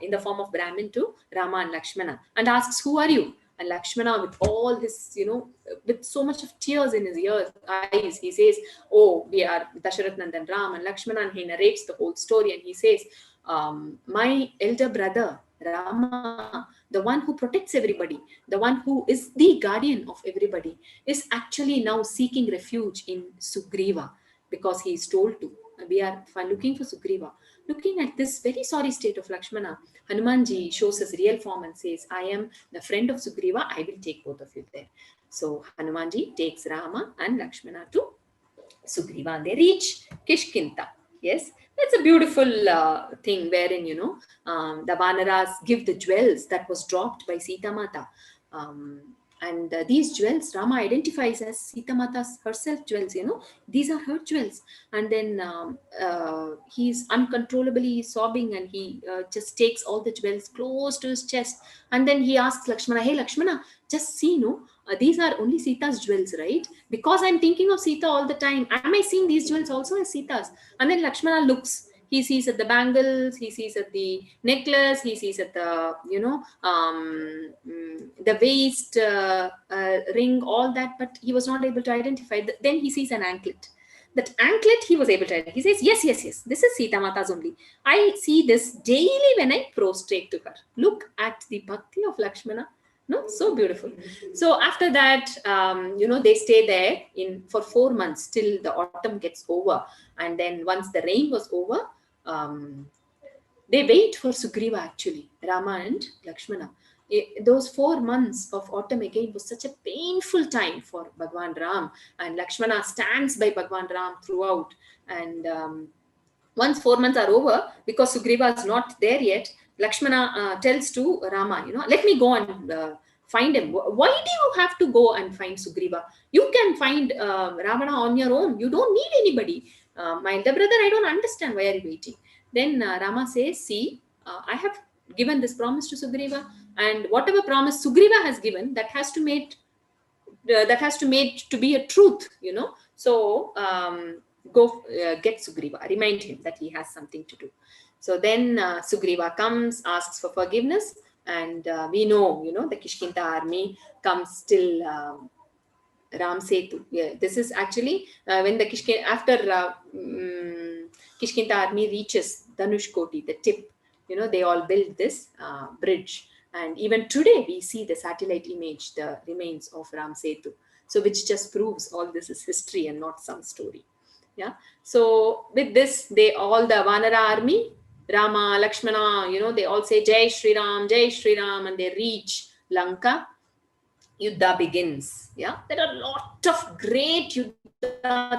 in the form of Brahmin to Rama and Lakshmana, and asks, who are you? And Lakshmana, with all his, with so much of tears in his eyes, he says, oh, we are Dasharath Nandan, Ram and Lakshmana, and he narrates the whole story, and he says, my elder brother, Rama, the one who protects everybody, the one who is the guardian of everybody, is actually now seeking refuge in Sugriva because he is told to. We are looking for Sugriva. Looking at this very sorry state of Lakshmana, Hanumanji shows his real form and says, I am the friend of Sugriva, I will take both of you there. So Hanumanji takes Rama and Lakshmana to Sugriva and they reach Kishkinta. Yes, that's a beautiful thing wherein, the Vanaras give the jewels that was dropped by Sita Mata. And these jewels, Rama identifies as Sita Mata's herself jewels, these are her jewels. And then he's uncontrollably sobbing and he just takes all the jewels close to his chest. And then he asks Lakshmana, hey Lakshmana, just see, these are only Sita's jewels, right? Because I'm thinking of Sita all the time. Am I seeing these jewels also as Sita's? And then Lakshmana looks. He sees at the bangles, he sees at the necklace, he sees at the, the waist, ring, all that, but he was not able to identify. Then he sees an anklet. That anklet he was able to identify. He says, yes, this is Sita Mata's only. I see this daily when I prostrate to her. Look at the bhakti of Lakshmana. No, so beautiful. So after that, they stay there for 4 months till the autumn gets over. And then once the rain was over, they wait for Sugriva actually, Rama and Lakshmana. Those 4 months of autumn again was such a painful time for Bhagwan Ram, and Lakshmana stands by Bhagwan Ram throughout. And once 4 months are over, because Sugriva is not there yet, Lakshmana tells to Rama, let me go and find him. Why do you have to go and find Sugriva? You can find Ravana on your own. You don't need anybody. My elder brother, I don't understand. Why are you waiting? Then Rama says, see, I have given this promise to Sugriva, and whatever promise Sugriva has given, that has to make to be a truth, So go get Sugriva, remind him that he has something to do. So then Sugriva comes, asks for forgiveness, and we know, the Kishkinta army comes till Ram Setu. Yeah, this is actually when the after Kishkinta army reaches Dhanushkoti, the tip, they all build this bridge. And even today we see the satellite image, the remains of Ram Setu. So which just proves all this is history and not some story. Yeah. So with this, all the Vanara army, Rama, Lakshmana, they all say Jai Shri Ram, and they reach Lanka. Yuddha begins. Yeah, there are a lot of great Yuddha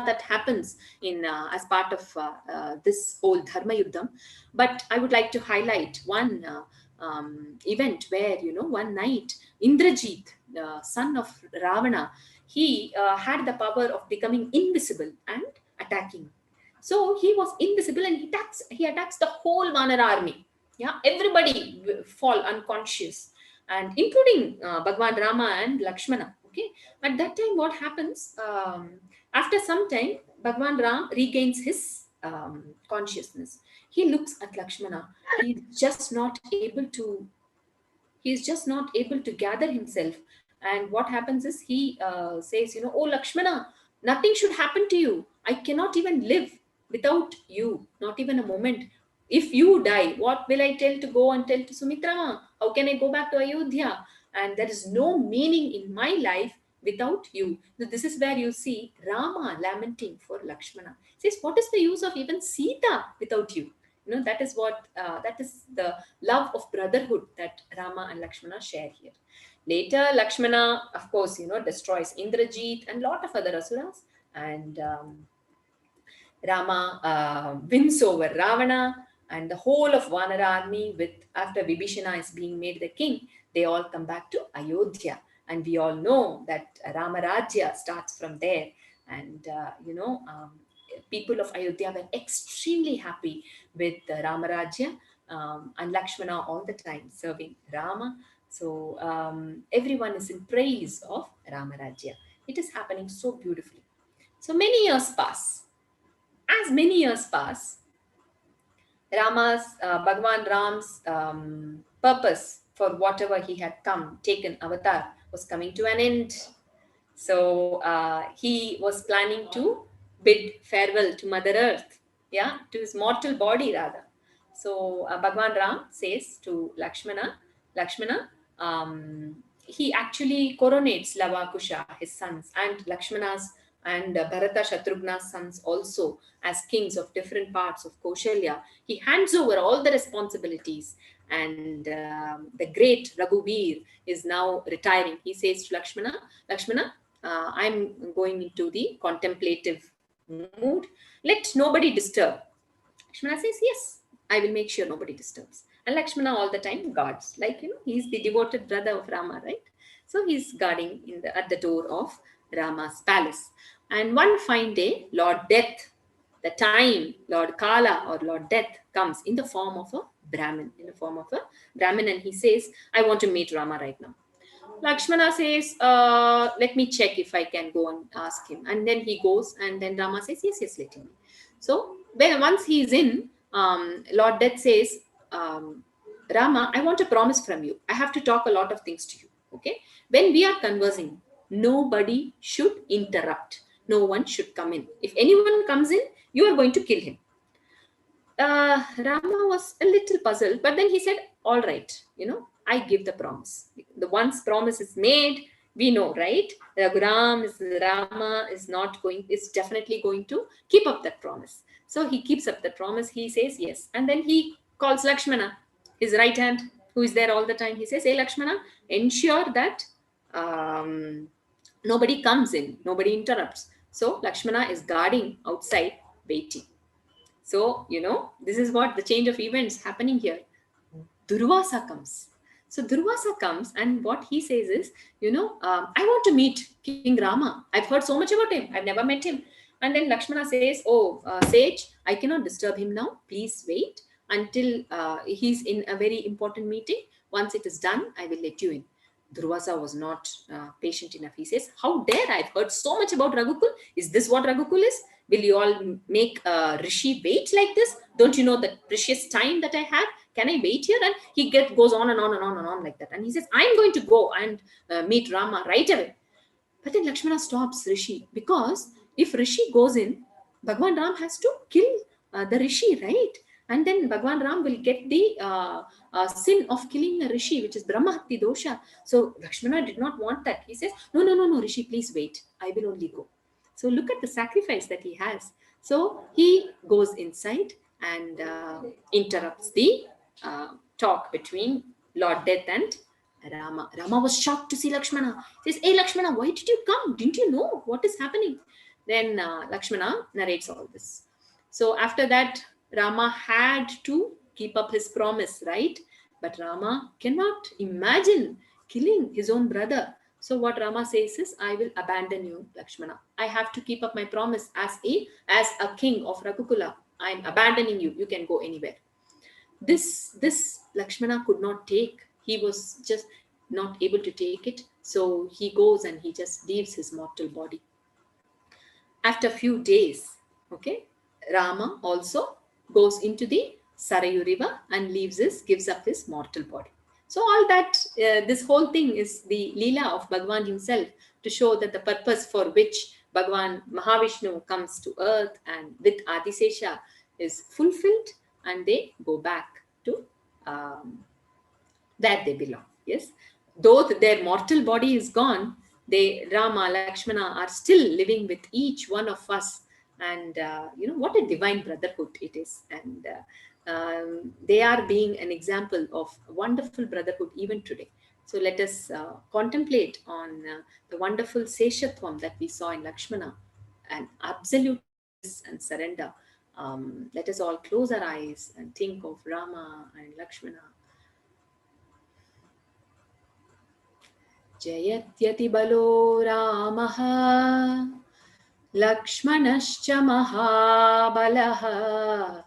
that happens in as part of this whole Dharma Yuddham. But I would like to highlight one event where, one night Indrajit, the son of Ravana, he had the power of becoming invisible and attacking. So he was invisible and he attacks the whole Vanara army. Yeah, everybody fall unconscious, and including Bhagwan Rama and Lakshmana. Okay, at that time, what happens? After some time, Bhagwan Ram regains his consciousness. He looks at Lakshmana. He's just not able to gather himself. And what happens is he says, oh Lakshmana, nothing should happen to you. I cannot even live without you, not even a moment. If you die, what will I tell to Sumitra? How can I go back to Ayodhya? And there is no meaning in my life without you. So this is where you see Rama lamenting for Lakshmana. He says, what is the use of even Sita without you? That is the love of brotherhood that Rama and Lakshmana share here. Later, Lakshmana, of course, destroys Indrajit and a lot of other asuras. And Rama wins over Ravana, and the whole of Vanara army, after Vibhishana is being made the king, they all come back to Ayodhya. And we all know that Ramarajya starts from there. And, people of Ayodhya were extremely happy with Ramarajya, and Lakshmana all the time serving Rama. So everyone is in praise of Ramarajya. It is happening so beautifully. So many years pass. As many years pass, Bhagwan Ram's purpose for whatever he had taken avatar, was coming to an end. So he was planning to bid farewell to Mother Earth, to his mortal body rather. So Bhagwan Ram says to Lakshmana, Lakshmana, he actually coronates Lava-Kusha, his sons, and Lakshmana's and Bharata Shatrughna's sons also as kings of different parts of Kaushalya. He hands over all the responsibilities, and the great Raghuveer is now retiring. He says to Lakshmana, Lakshmana, I'm going into the contemplative mood. Let nobody disturb. Lakshmana says, yes, I will make sure nobody disturbs. And Lakshmana all the time guards, like, he's the devoted brother of Rama, right? So he's guarding at the door of Rama's palace. And one fine day, Lord Death, the time Lord Kala or Lord Death comes in the form of a Brahmin, and he says, I want to meet Rama right now. Lakshmana says, let me check if I can go and ask him. And then he goes, and then Rama says, yes, let him. So once he's in, Lord Death says, Rama, I want a promise from you. I have to talk a lot of things to you. Okay? When we are conversing, nobody should interrupt. No one should come in. If anyone comes in, you are going to kill him. Rama was a little puzzled, but then he said, all right, I give the promise. The once promise is made, we know, right? Rama is definitely going to keep up that promise. So he keeps up the promise. He says yes. And then he calls Lakshmana, his right hand, who is there all the time. He says, hey, Lakshmana, ensure that nobody comes in, nobody interrupts. So Lakshmana is guarding outside, waiting. So, this is what the change of events happening here. Durvasa comes. So Durvasa comes, and what he says is, I want to meet King Rama. I've heard so much about him. I've never met him. And then Lakshmana says, sage, I cannot disturb him now. Please wait until he's in a very important meeting. Once it is done, I will let you in. Durvasa was not patient enough. He says, how dare, I've heard so much about Raghukul. Is this what Raghukul is? Will you all make Rishi wait like this? Don't you know the precious time that I have? Can I wait here? And he goes on and on and on and on like that. And he says, I'm going to go and meet Rama right away. But then Lakshmana stops Rishi, because if Rishi goes in, Bhagwan Ram has to kill the Rishi, right? And then Bhagwan Ram will get the sin of killing a Rishi, which is Brahmahati dosha. So Lakshmana did not want that. He says, no, Rishi, please wait. I will only go. So look at the sacrifice that he has. So he goes inside and interrupts the talk between Lord Death and Rama. Rama was shocked to see Lakshmana. He says, hey, Lakshmana, why did you come? Didn't you know what is happening? Then Lakshmana narrates all this. So after that, Rama had to keep up his promise, right? But Rama cannot imagine killing his own brother. So what Rama says is, I will abandon you, Lakshmana. I have to keep up my promise as a king of Raghukula. I'm abandoning you. You can go anywhere. This Lakshmana could not take. He was just not able to take it. So he goes and he just leaves his mortal body. After a few days, Rama also goes into the Sarayu river and gives up his mortal body. So all that, this whole thing is the Leela of Bhagawan himself, to show that the purpose for which Bhagavan Mahavishnu comes to earth and with Adisesha is fulfilled, and they go back to where they belong. Yes, though their mortal body is gone, Rama, Lakshmana are still living with each one of us. And what a divine brotherhood it is. And they are being an example of wonderful brotherhood even today. So let us contemplate on the wonderful SESHATVAM that we saw in Lakshmana, and absolute and surrender. Let us all close our eyes and think of Rama and Lakshmana. Jayatyati balo Ramaha Lakshmanascha mahabalaha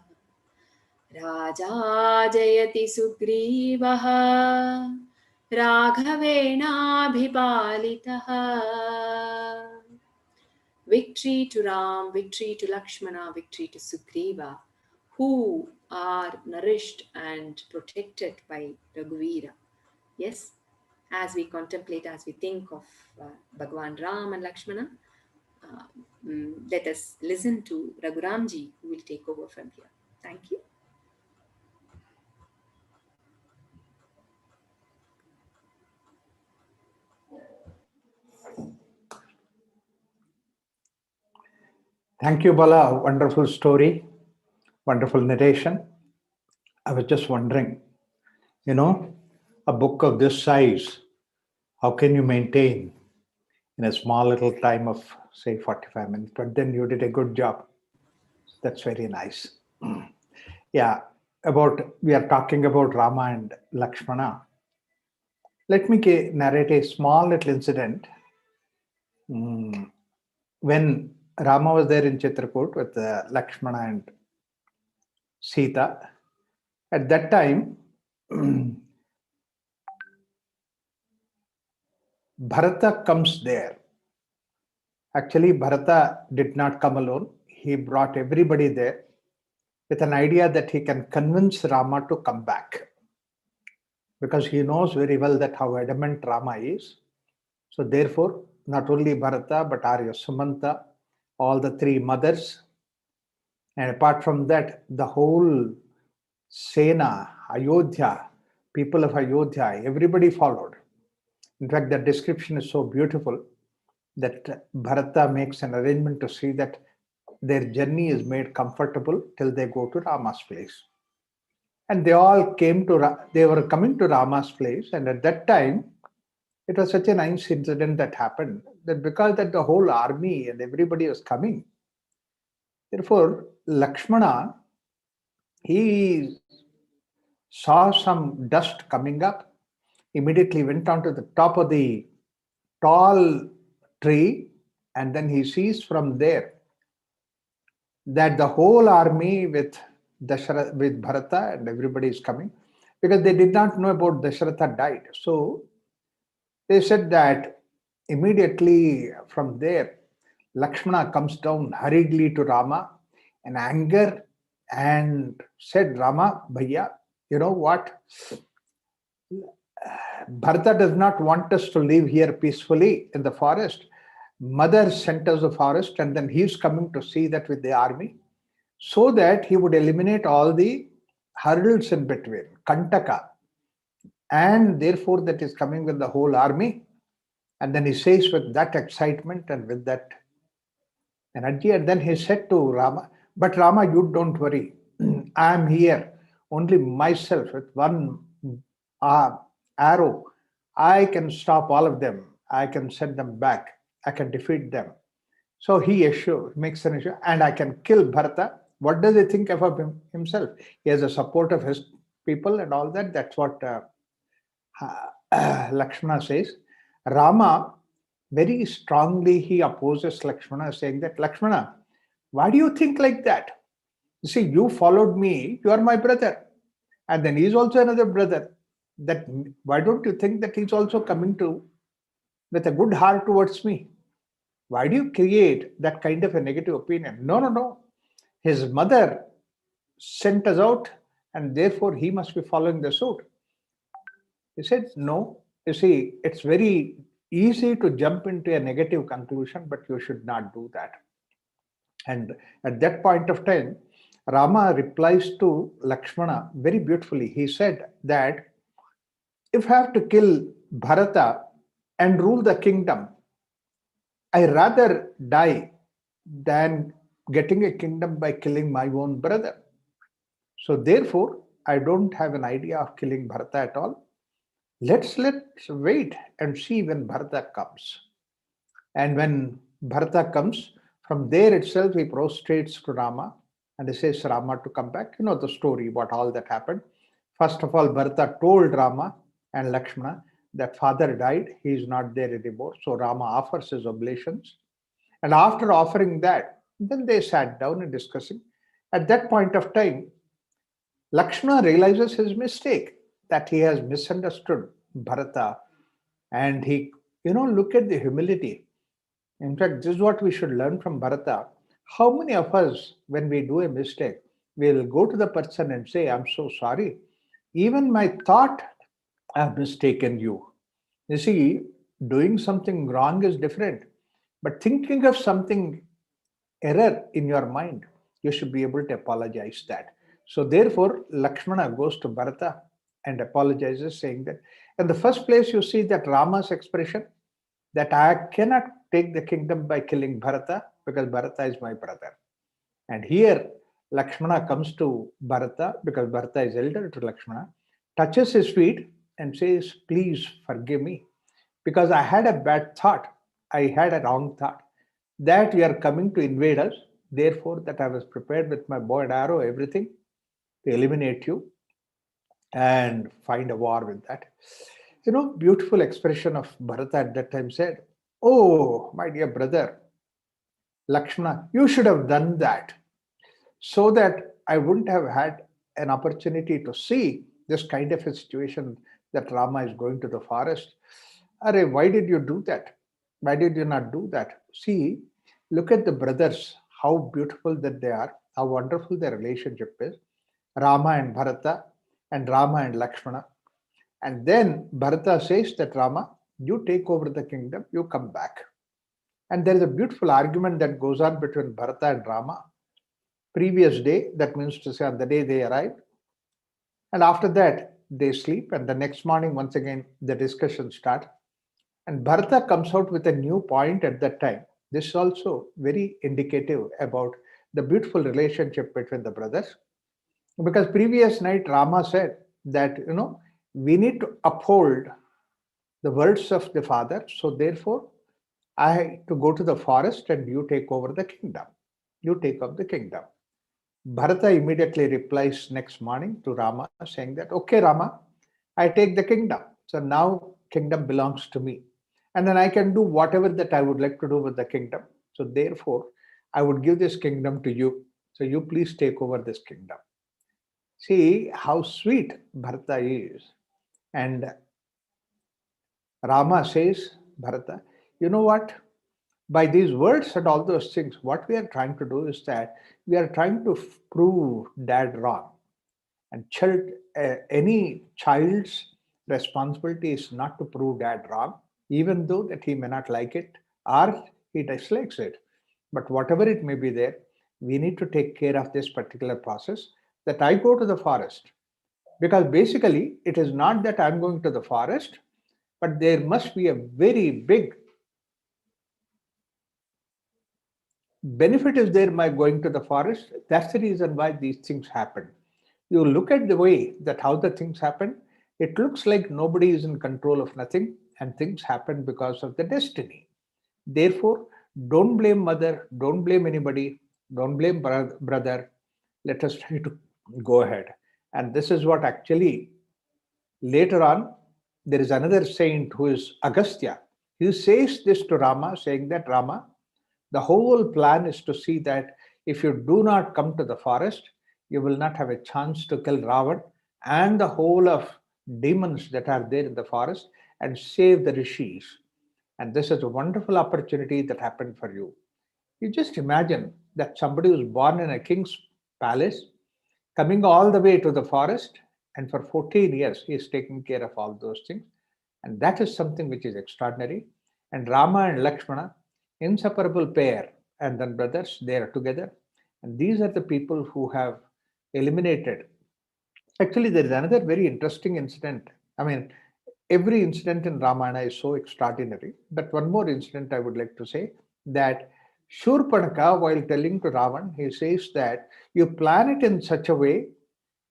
Raja jayati sugrivaha Raghavena bhipalitaha. Victory to Ram, victory to Lakshmana, victory to Sugriva, who are nourished and protected by Raghuveera. Yes, as we contemplate, as we think of Bhagwan Ram and Lakshmana, let us listen to Raghuramji, who will take over from here. Thank you. Thank you, Bala. Wonderful story, wonderful narration. I was just wondering, a book of this size, how can you maintain in a small little time of, say, 45 minutes? But then you did a good job. That's very nice. Yeah, we are talking about Rama and Lakshmana. Let me narrate a small little incident. When Rama was there in Chitrakoot with Lakshmana and Sita, at that time, Bharata comes there. Actually, Bharata did not come alone. He brought everybody there with an idea that he can convince Rama to come back, because he knows very well that how adamant Rama is. So therefore, not only Bharata, but Arya Sumanta, all the three mothers, and apart from that, the whole Sena, Ayodhya, people of Ayodhya, everybody followed. In fact, the description is so beautiful that Bharata makes an arrangement to see that their journey is made comfortable till they go to Rama's place. And they all they were coming to Rama's place, and at that time, it was such a nice incident that happened, that because that the whole army and everybody was coming, therefore Lakshmana, he saw some dust coming up, immediately went on to the top of the tall tree, and then he sees from there that the whole army with Bharata and everybody is coming, because they did not know about Dasharatha died. So they said that immediately from there, Lakshmana comes down hurriedly to Rama in anger and said, Rama, Bhaiya, you know what? Bharata does not want us to live here peacefully in the forest. Mother sent us the forest, and then he's coming to see that with the army, so that he would eliminate all the hurdles in between, Kantaka. And therefore that is coming with the whole army. And then he says with that excitement and with that energy, and then he said to Rama, but Rama, you don't worry. I am here, only myself with one arrow. I can stop all of them. I can send them back. I can defeat them. So he makes an issue, and I can kill Bharata. What does he think of himself? He has a support of his people and all that. That's what Lakshmana says. Rama, very strongly, he opposes Lakshmana, saying that, Lakshmana, why do you think like that? You see, you followed me, you are my brother. And then he's also another brother. That why don't you think that he's also coming with a good heart towards me? Why do you create that kind of a negative opinion? No. His mother sent us out, and therefore he must be following the suit. He said, no. You see, it's very easy to jump into a negative conclusion, but you should not do that. And at that point of time, Rama replies to Lakshmana very beautifully. He said that if I have to kill Bharata and rule the kingdom, I rather die than getting a kingdom by killing my own brother. So therefore, I don't have an idea of killing Bharata at all. Let's wait and see when Bharata comes. And when Bharata comes, from there itself he prostrates to Rama and he says Rama to come back. You know the story, what all that happened. First of all, Bharata told Rama and Lakshmana that father died, he is not there anymore. So Rama offers his oblations. And after offering that, then they sat down and discussing. At that point of time, Lakshmana realizes his mistake, that he has misunderstood Bharata. And he, look at the humility. In fact, this is what we should learn from Bharata. How many of us, when we do a mistake, will go to the person and say, I'm so sorry. Even my thought, I've mistaken you. You see, doing something wrong is different. But thinking of something error in your mind, you should be able to apologize that. So therefore, Lakshmana goes to Bharata and apologizes, saying that in the first place, you see that Rama's expression, that I cannot take the kingdom by killing Bharata. because Bharata is my brother. And here Lakshmana comes to Bharata because Bharata is elder to Lakshmana, touches his feet and says, please forgive me because I had a bad thought. I had a wrong thought that you are coming to invade us. Therefore, that I was prepared with my bow and arrow, everything to eliminate you and find a war with that. Beautiful expression of Bharata at that time said, oh, my dear brother, Lakshmana, you should have done that so that I wouldn't have had an opportunity to see this kind of a situation that Rama is going to the forest. Arey, why did you do that? Why did you not do that? See, look at the brothers, how beautiful that they are, how wonderful their relationship is. Rama and Bharata, and Rama and Lakshmana. And then Bharata says that Rama, you take over the kingdom, you come back. And there is a beautiful argument that goes on between Bharata and Rama. Previous day, that means to say on the day they arrive. And after that, they sleep. And the next morning, once again, the discussion starts. And Bharata comes out with a new point at that time. This is also very indicative about the beautiful relationship between the brothers. Because previous night, Rama said that, we need to uphold the words of the father. So therefore, I have to go to the forest and you take over the kingdom. You take up the kingdom. Bharata immediately replies next morning to Rama saying that, okay, Rama, I take the kingdom. So now kingdom belongs to me. And then I can do whatever that I would like to do with the kingdom. So therefore, I would give this kingdom to you. So you please take over this kingdom. See how sweet Bharata is. And Rama says, Bharata, you know what? By these words and all those things, what we are trying to do is that we are trying to prove dad wrong. And any child's responsibility is not to prove dad wrong, even though that he may not like it or he dislikes it. But whatever it may be there, we need to take care of this particular process that I go to the forest. Because basically, it is not that I'm going to the forest, but there must be a very big benefit is there by going to the forest. That's the reason why these things happen. You look at the way that how the things happen, it looks like nobody is in control of nothing and things happen because of the destiny. Therefore, don't blame mother, don't blame anybody, don't blame brother. Let us try to go ahead. And this is what actually later on, there is another saint who is Agastya. He says this to Rama, saying that Rama, the whole plan is to see that if you do not come to the forest, you will not have a chance to kill Ravan and the whole of demons that are there in the forest and save the rishis. And this is a wonderful opportunity that happened for you. You just imagine that somebody who was born in a king's palace, coming all the way to the forest, and for 14 years, he is taking care of all those things. And that is something which is extraordinary. And Rama and Lakshmana, inseparable pair, and then brothers, they are together. And these are the people who have eliminated. Actually, there is another very interesting incident. I mean, every incident in Ramayana is so extraordinary. But one more incident I would like to say, that Shurpanaka, while telling to Ravan, he says that you plan it in such a way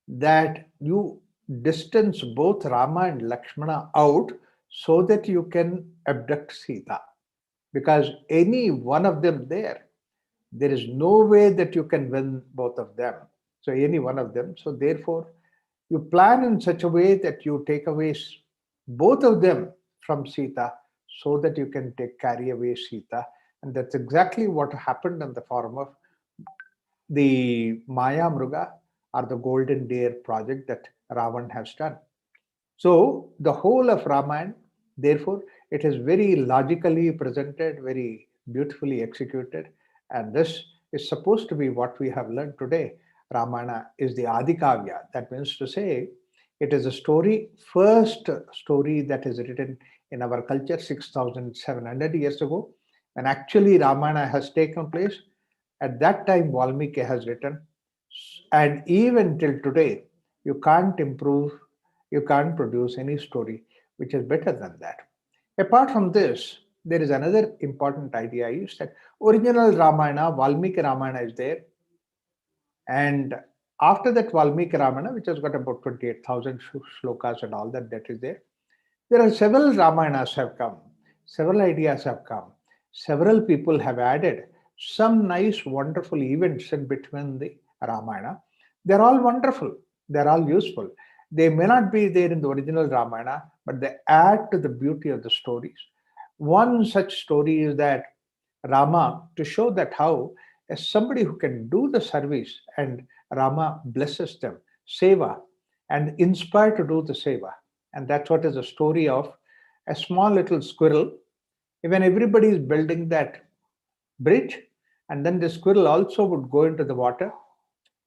that you distance both Rama and Lakshmana out so that you can abduct Sita. Because any one of them there is no way that you can win both of them. So any one of them. So therefore, you plan in such a way that you take away both of them from Sita so that you can carry away Sita. And that's exactly what happened in the form of the Maya Mruga or the Golden Deer project that Ravan has done. So the whole of Ramayana, therefore, it is very logically presented, very beautifully executed. And this is supposed to be what we have learned today. Ramayana is the Adikavya. That means to say, it is a story, first story that is written in our culture 6,700 years ago. And actually Ramayana has taken place. At that time, Balambika has written. And even till today, you can't improve, you can't produce any story which is better than that. Apart from this, there is another important idea is that original Ramayana, Valmiki Ramayana is there. And after that Valmiki Ramayana, which has got about 28,000 shlokas and all that, that is there. There are several Ramayanas have come, several ideas have come, several people have added some nice, wonderful events in between the Ramayana. They're all wonderful, they're all useful. They may not be there in the original Ramayana, but they add to the beauty of the stories. One such story is that Rama, to show that how as somebody who can do the service and Rama blesses them, seva, and inspired to do the seva. And that's what is the story of a small little squirrel. When everybody is building that bridge, and then the squirrel also would go into the water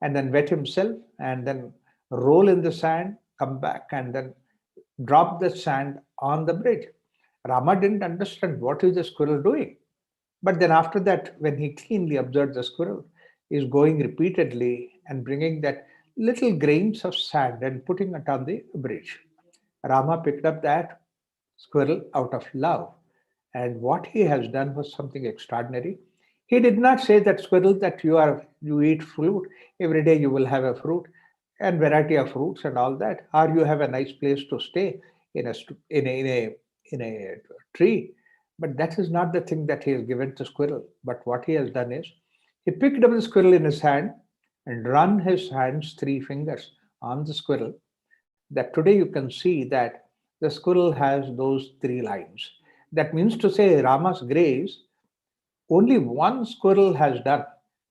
and then wet himself and then roll in the sand, come back and then drop the sand on the bridge. Rama didn't understand what is the squirrel doing. But then after that, when he keenly observed the squirrel, is going repeatedly and bringing that little grains of sand and putting it on the bridge. Rama picked up that squirrel out of love. And what he has done was something extraordinary. He did not say that squirrel that you eat fruit, every day you will have a fruit and variety of fruits and all that, or you have a nice place to stay in a tree. But that is not the thing that he has given to squirrel. But what he has done is, he picked up the squirrel in his hand and run his hands 3 fingers on the squirrel. That today you can see that the squirrel has those 3 lines. That means to say Rama's grace, only one squirrel has done,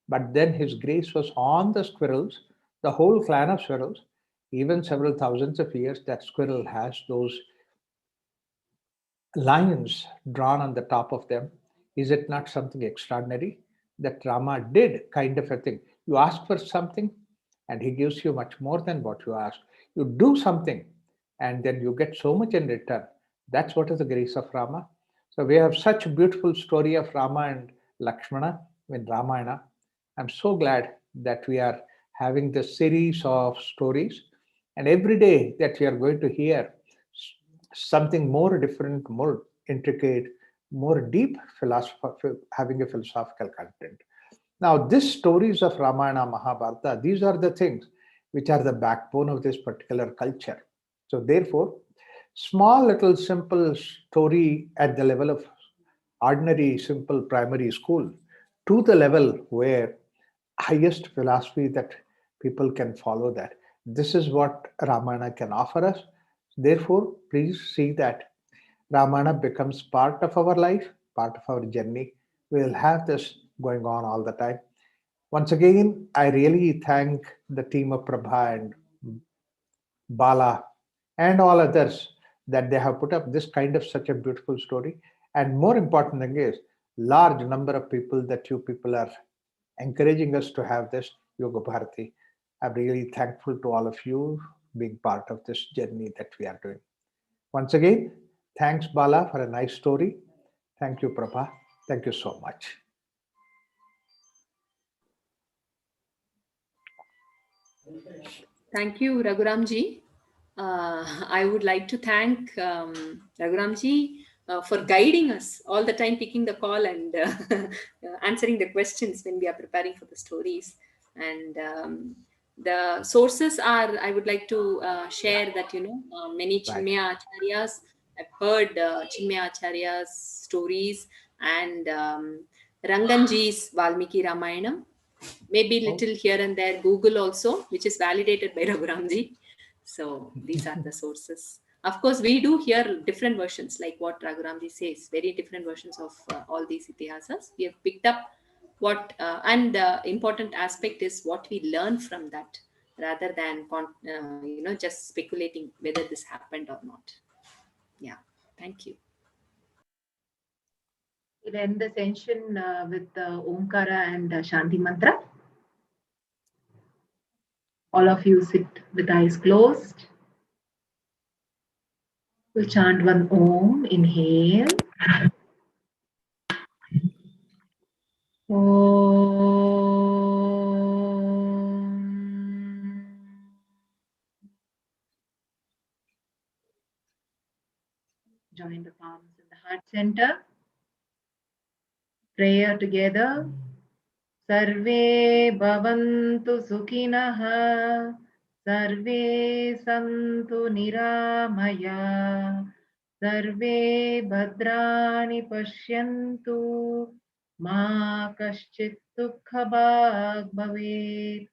but then his grace was on the squirrels, the whole clan of squirrels, even several thousands of years that squirrel has those lines drawn on the top of them. Is it not something extraordinary that Rama did kind of a thing? You ask for something and he gives you much more than what you ask. You do something and then you get so much in return. That's what is the grace of Rama. So we have such a beautiful story of Rama and Lakshmana in Ramayana. I'm so glad that we are having this series of stories, and every day that we are going to hear something more different, more intricate, more deep having a philosophical content. Now, these stories of Ramayana, Mahabharata, these are the things which are the backbone of this particular culture. So therefore, small little simple story at the level of ordinary simple primary school to the level where highest philosophy that people can follow that. This is what Ramayana can offer us. Therefore, please see that Ramayana becomes part of our life, part of our journey. We will have this going on all the time. Once again, I really thank the team of Prabha and Bala and all others that they have put up this kind of such a beautiful story. And more important thing is, large number of people that you people are encouraging us to have this Yoga Bharati. I'm really thankful to all of you being part of this journey that we are doing. Once again, thanks Bala for a nice story. Thank you, Prabha. Thank you so much. Thank you, Raghuramji. I would like to thank Raghuramji for guiding us all the time, picking the call and answering the questions when we are preparing for the stories. And the sources are, I would like to share that, many Chinmaya Acharyas, I've heard Chinmaya Acharya's stories and Ranganji's Valmiki Ramayanam, maybe little here and there Google also, which is validated by Raghuramji. So these are the sources. Of course, we do hear different versions, like what Raghuramji says, very different versions of all these itihasas. We have picked up what, and the important aspect is what we learn from that, rather than just speculating whether this happened or not. Yeah, thank you. We'll end the session with Omkara and Shanti Mantra. All of you sit with eyes closed. We'll chant one Om, inhale. Om. Join the palms in the heart center. Prayer together. Sarve bhavantu sukhinah, sarve santu niramaya, sarve bhadrani pashyantu, ma kaschit dukha bhag bhavet.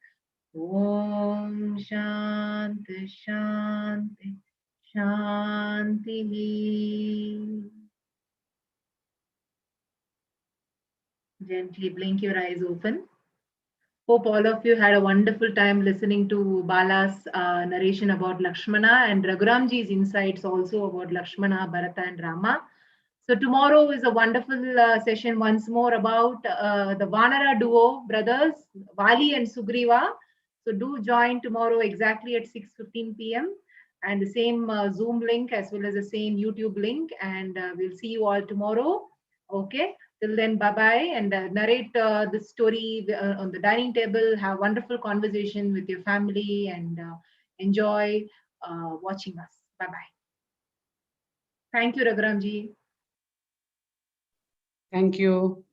Om Shanti Shanti Shanti. Gently blink your eyes open. Hope all of you had a wonderful time listening to Bala's narration about Lakshmana and Raghuramji's insights also about Lakshmana, Bharata and Rama. So tomorrow is a wonderful session once more about the Vanara duo brothers, Vali and Sugriva. So do join tomorrow exactly at 6:15 p.m. and the same Zoom link as well as the same YouTube link. And we'll see you all tomorrow. Okay. Till then, bye-bye, and narrate the story on the dining table. Have wonderful conversation with your family and enjoy watching us. Bye-bye. Thank you, Raghuramji. Thank you.